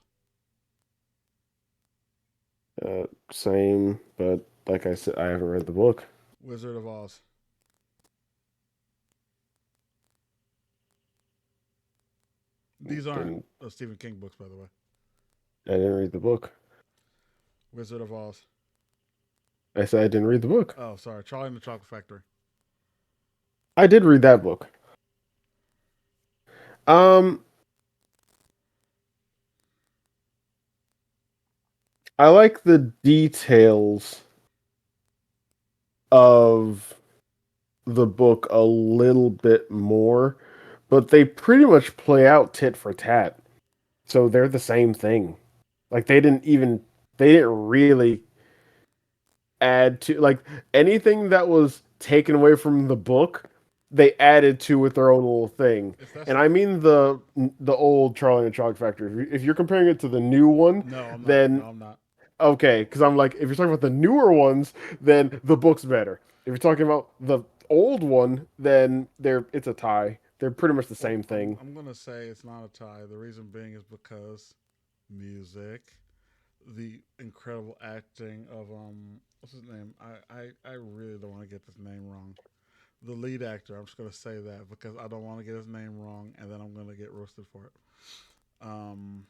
same, but like I said, I haven't read the book. Wizard of Oz. These aren't Didn't Stephen King books, by the way. I didn't read the book. Wizard of Oz. I said I didn't read the book. Oh, sorry. Charlie and the Chocolate Factory. I did read that book. Um, I like the details of the book a little bit more, but they pretty much play out tit for tat. So they're the same thing. Like they didn't really add to like anything that was taken away from the book, they added to with their own little thing. If that's And I mean the old Charlie and the Chocolate Factory. If you're comparing it to the new one, no, I'm not. No, then I'm not. okay, because I'm like, if you're talking about the newer ones, then the book's better. If you're talking about the old one, then it's a tie. They're pretty much the Well, same I'm thing. I'm gonna say it's not a tie. The reason being is because music, the incredible acting of what's his name? I really don't want to get this name wrong. The lead actor. I'm just gonna say that because I don't want to get his name wrong, and then I'm gonna get roasted for it. Um,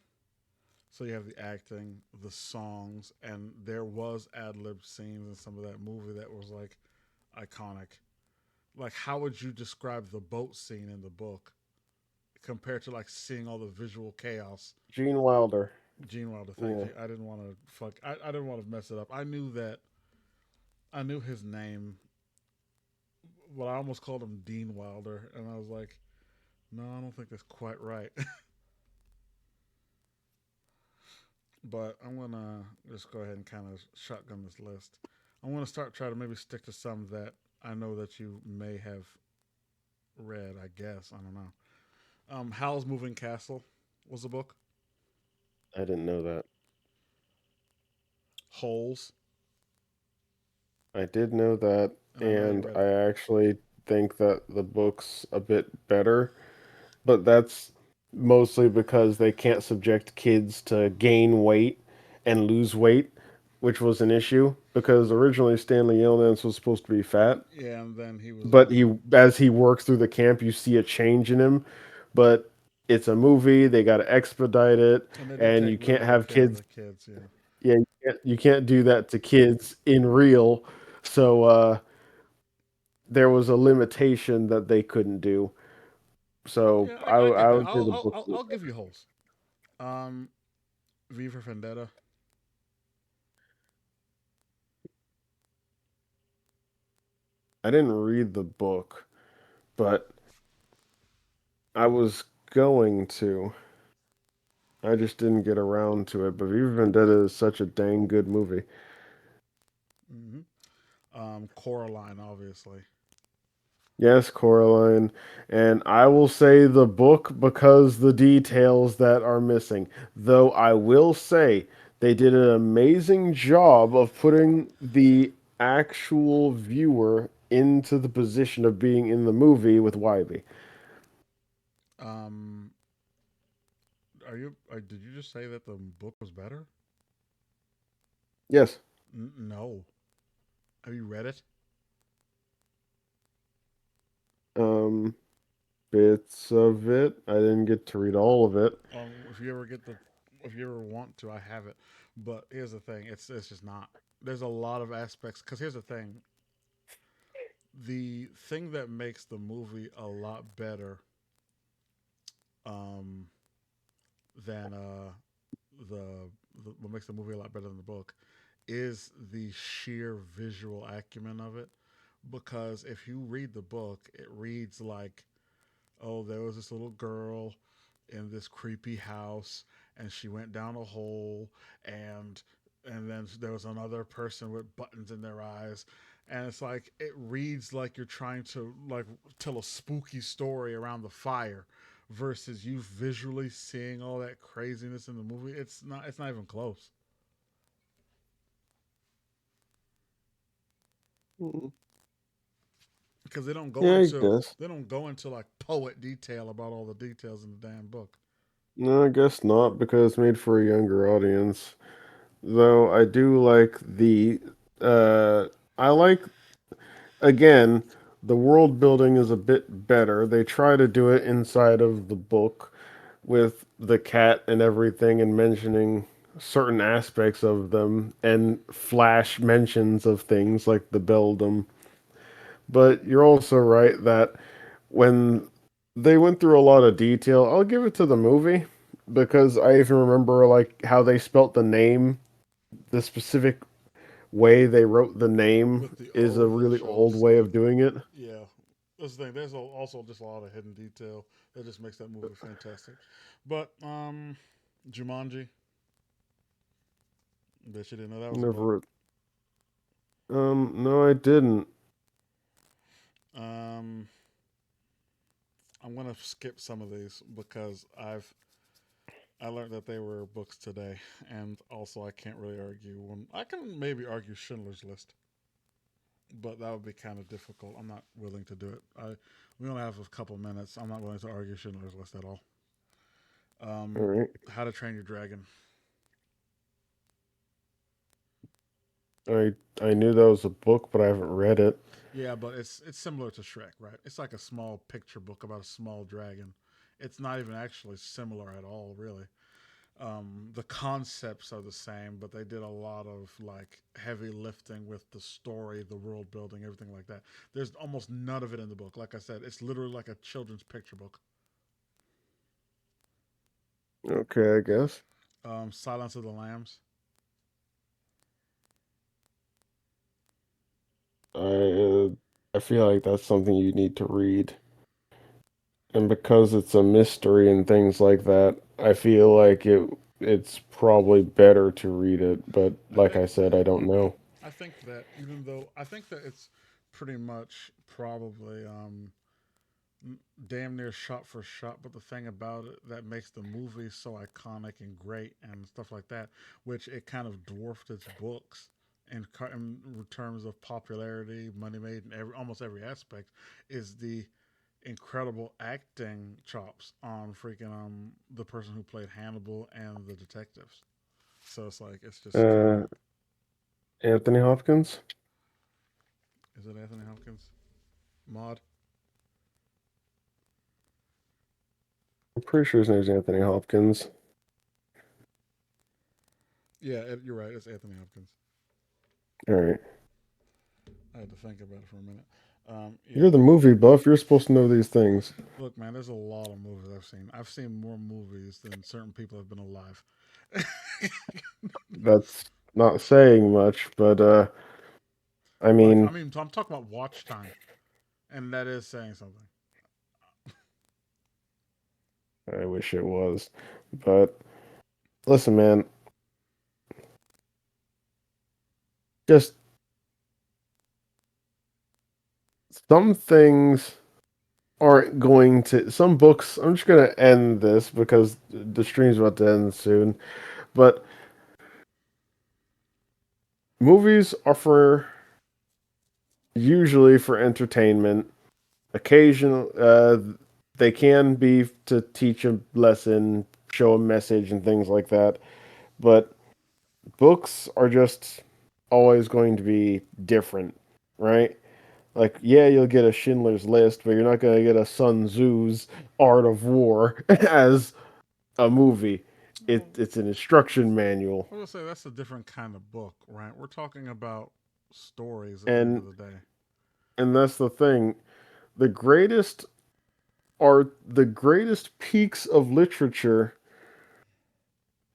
so you have the acting, the songs, and there was ad lib scenes in some of that movie that was like iconic. Like, how would you describe the boat scene in the book compared to like seeing all the visual chaos? Gene Wilder. Gene Wilder, thank Yeah. you. I didn't want to fuck. I didn't want to mess it up. I knew that. I knew his name. Well, I almost called him Dean Wilder, and I was like, no, I don't think that's quite right. But I'm gonna just go ahead and kind of shotgun this list. I'm gonna start trying to maybe stick to some that I know that you may have read. I guess I don't know. Howl's Moving Castle was a book. I didn't know that. Holes, I did know that, and I know you and read I it. actually think that the book's a bit better, but that's mostly because they can't subject kids to gain weight and lose weight, which was an issue because originally Stanley Yelnats was supposed to be fat, Yeah, and then he was but as he works through the camp, you see a change in him. But it's a movie; they got to expedite it, and they didn't and take you really can't good have care of kids. the kids. Yeah, Yeah, you can't do that to kids in real. So there was a limitation that they couldn't do. So yeah, I get I that. would say the book. I'll give you holes. Um, V for Vendetta. I didn't read the book, but I was going to. I just didn't get around to it. But V for Vendetta is such a dang good movie. Mm-hmm. Coraline, obviously. Yes, Coraline. And I will say the book because the details that are missing. Though I will say they did an amazing job of putting the actual viewer into the position of being in the movie with Wybie. Um, are you? Did you just say that the book was better? Yes. No. Have you read it? Um, Bits of it. I didn't get to read all of it. If you ever get the, if you ever want to, I have it. But here's the thing: it's just not. There's a lot of aspects. Because here's the thing: the thing that makes the movie a lot better um, than the what makes the movie a lot better than the book is the sheer visual acumen of it. Because if you read the book, it reads like, oh, there was this little girl in this creepy house, and she went down a hole, and then there was another person with buttons in their eyes, and it's like it reads like you're trying to like tell a spooky story around the fire versus you visually seeing all that craziness in the movie. It's not even close. Mm, Because they don't go yeah, I into guess. they don't go into like poet detail about all the details in the damn book. No, I guess not because it's made for a younger audience. Though I do like I like again, the world building is a bit better. They try to do it inside of the book with the cat and everything and mentioning certain aspects of them and flash mentions of things like the beldam. But you're also right that when they went through a lot of detail, I'll give it to the movie because I even remember like how they spelt the name, the specific way they wrote the name With the is a old really initials old way stuff. of doing it. Yeah, that's the thing. There's also just a lot of hidden detail that just makes that movie fantastic. But Jumanji, bet you didn't know that was a book. Never. No, I didn't. Um, I'm gonna skip some of these because I learned that they were books today, and also I can't really argue one. I can maybe argue Schindler's List, but that would be kind of difficult. I'm not willing to do it. We only have a couple minutes. I'm not willing to argue Schindler's List at all. All Um, right. How to Train Your Dragon. I knew that was a book, but I haven't read it. Yeah, but it's similar to Shrek, right? It's like a small picture book about a small dragon. It's not even actually similar at all, really. The concepts are the same, but they did a lot of like heavy lifting with the story, the world building, everything like that. There's almost none of it in the book. Like I said, it's literally like a children's picture book. Okay, I guess. Silence of the Lambs. I uh, I feel like that's something you need to read. And because it's a mystery and things like that, I feel like it's probably better to read it, but I like think I said, I don't know. I think that even though I think that it's pretty much probably damn near shot for shot. But the thing about it that makes the movie so iconic and great and stuff like that, which it kind of dwarfed its books in terms of popularity, money made, and almost every aspect, is the incredible acting chops on freaking the person who played Hannibal and the detectives. So it's like it's just kind of Uh, Anthony Hopkins? is it Anthony Hopkins? Maud? I'm pretty sure his name's Anthony Hopkins. Yeah, you're right. It's Anthony Hopkins. All right. I had to think about it for a minute. Yeah, You're the movie buff. You're supposed to know these things. look, man, there's a lot of movies I've seen. I've seen more movies than certain people have been alive. That's not saying much, but I Like, I mean, mean, so I'm talking about watch time, and that is saying something. I wish it was. But listen, man, just some things aren't going to, some books, I'm just going to end this because the stream's about to end soon. But movies are for usually for entertainment. Occasional, they can be to teach a lesson, show a message, and things like that. But books are just always going to be different, right? Like, yeah, you'll get a Schindler's List, but you're not going to get a Sun Tzu's Art of War as a movie. Well, It's an instruction manual, I would say that's a different kind of book, right? We're talking about stories at the end and of the day. that's the thing. The greatest the greatest peaks of literature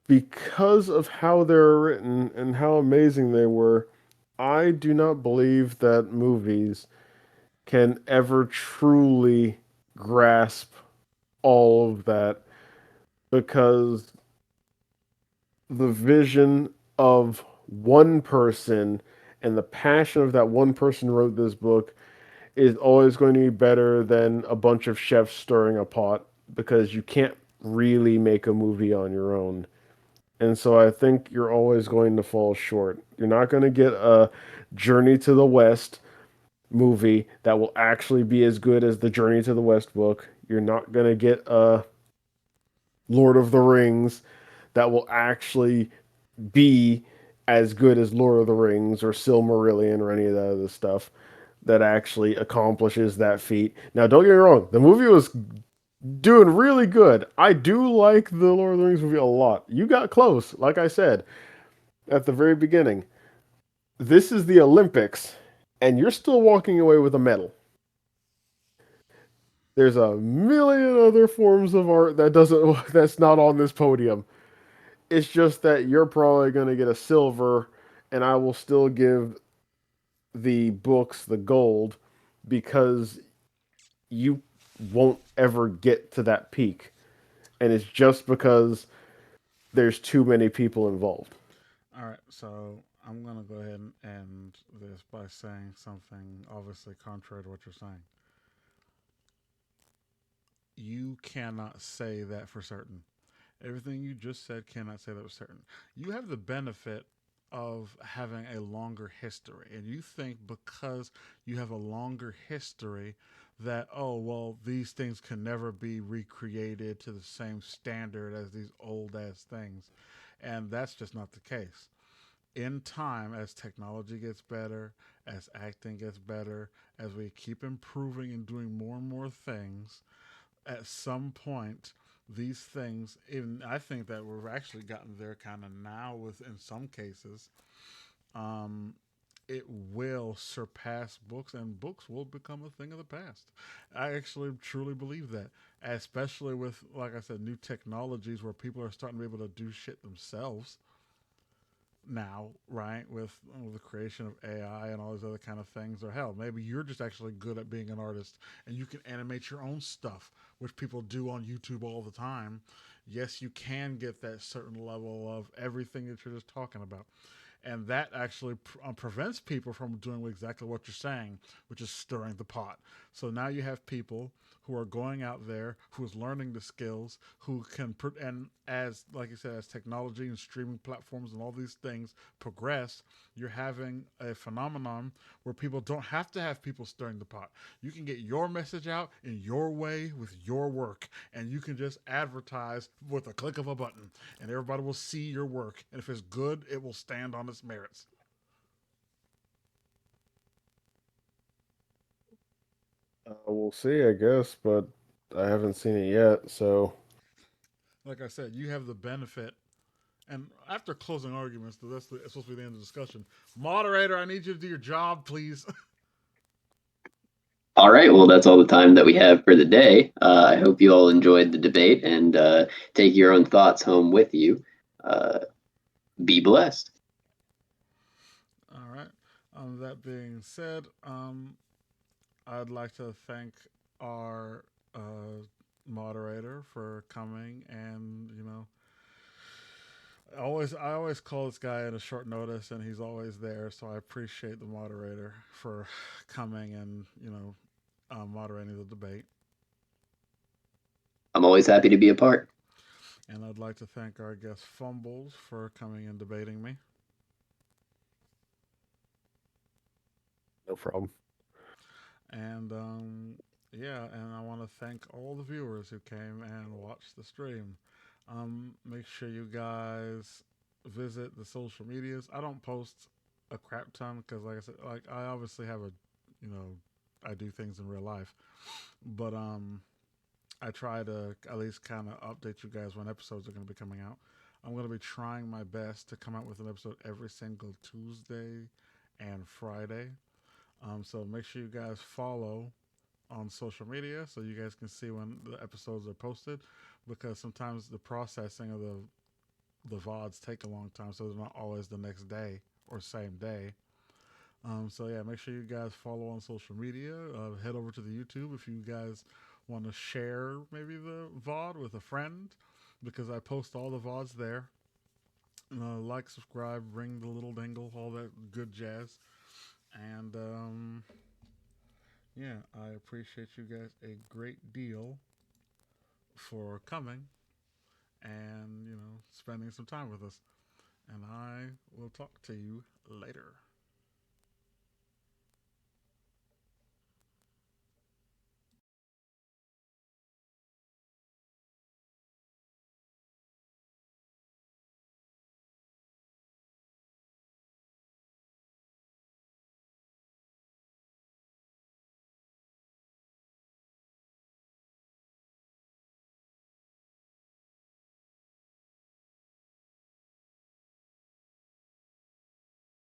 because of how they're written and how amazing they were. I do not believe that movies can ever truly grasp all of that because the vision of one person And the passion of that one person who wrote this book is always going to be better than a bunch of chefs stirring a pot because you can't really make a movie on your own. And so I think you're always going to fall short. You're not going to get a Journey to the West movie that will actually be as good as the Journey to the West book. You're not going to get a Lord of the Rings that will actually be as good as Lord of the Rings or Silmarillion or any of that other stuff that actually accomplishes that feat. Now, don't get me wrong, the movie was doing really good. I do like the Lord of the Rings movie a lot. You got close, like I said at the very beginning. This is the Olympics, and you're still walking away with a medal. There's a million other forms of art that's not on this podium. It's just that you're probably going to get a silver, and I will still give the books the gold because you won't ever get to that peak. And it's just because there's too many people involved. All right, so I'm gonna go ahead and end this by saying something obviously contrary to what you're saying. You cannot say that for certain. Everything you just said cannot say that for certain. You have the benefit of having a longer history, and you think because you have a longer history that, oh well, these things can never be recreated to the same standard as these old ass things, and that's just not the case. In time, as technology gets better, as acting gets better, as we keep improving and doing more and more things, at some point, these things, even I think that we've actually gotten there kind of now with, in some cases, um, it will surpass books and books will become a thing of the past. I actually truly believe that, especially with, like I said, new technologies where people are starting to be able to do shit themselves now, right? With the creation of AI and all these other kind of things, or hell, maybe you're just actually good at being an artist and you can animate your own stuff, which people do on YouTube all the time. Yes, you can get that certain level of everything that you're just talking about, and that actually prevents people from doing exactly what you're saying, which is stirring the pot. So now you have people who are going out there, who's learning the skills, who can and as like you said, as technology and streaming platforms and all these things progress, you're having a phenomenon where people don't have to have people stirring the pot. You can get your message out in your way with your work, and you can just advertise with a click of a button, and everybody will see your work. And if it's good, it will stand on its merits. We'll see, I guess, but I haven't seen it yet, so Like I said, you have the benefit. And after closing arguments, it's supposed to be the end of the discussion. Moderator, I need you to do your job, please. All right, well, that's all the time that we have for the day. I hope you all enjoyed the debate and take your own thoughts home with you. Uh, be blessed. All right. That being said, I'd like to thank our moderator for coming, and I always call this guy at a short notice, and he's always there. So I appreciate the moderator for coming and moderating the debate. I'm always happy to be a part. And I'd like to thank our guest Fumbles for coming and debating me. no problem. And yeah, and I want to thank all the viewers who came and watched the stream. Make sure you guys visit the social medias. I don't post a crap ton because, like I said, like I obviously have a, you know, I do things in real life, but I try to at least kind of update you guys when episodes are going to be coming out. I'm going to be trying my best to come out with an episode every single Tuesday and Friday. So make sure you guys follow on social media so you guys can see when the episodes are posted, because sometimes the processing of the VODs take a long time, so they're not always the next day or same day. So yeah, make sure you guys follow on social media. Head over to the YouTube if you guys want to share maybe the VOD with a friend, because I post all the VODs there. Like, subscribe, ring the little dingle, all that good jazz. And yeah, I appreciate you guys a great deal for coming and spending some time with us. And I will talk to you later.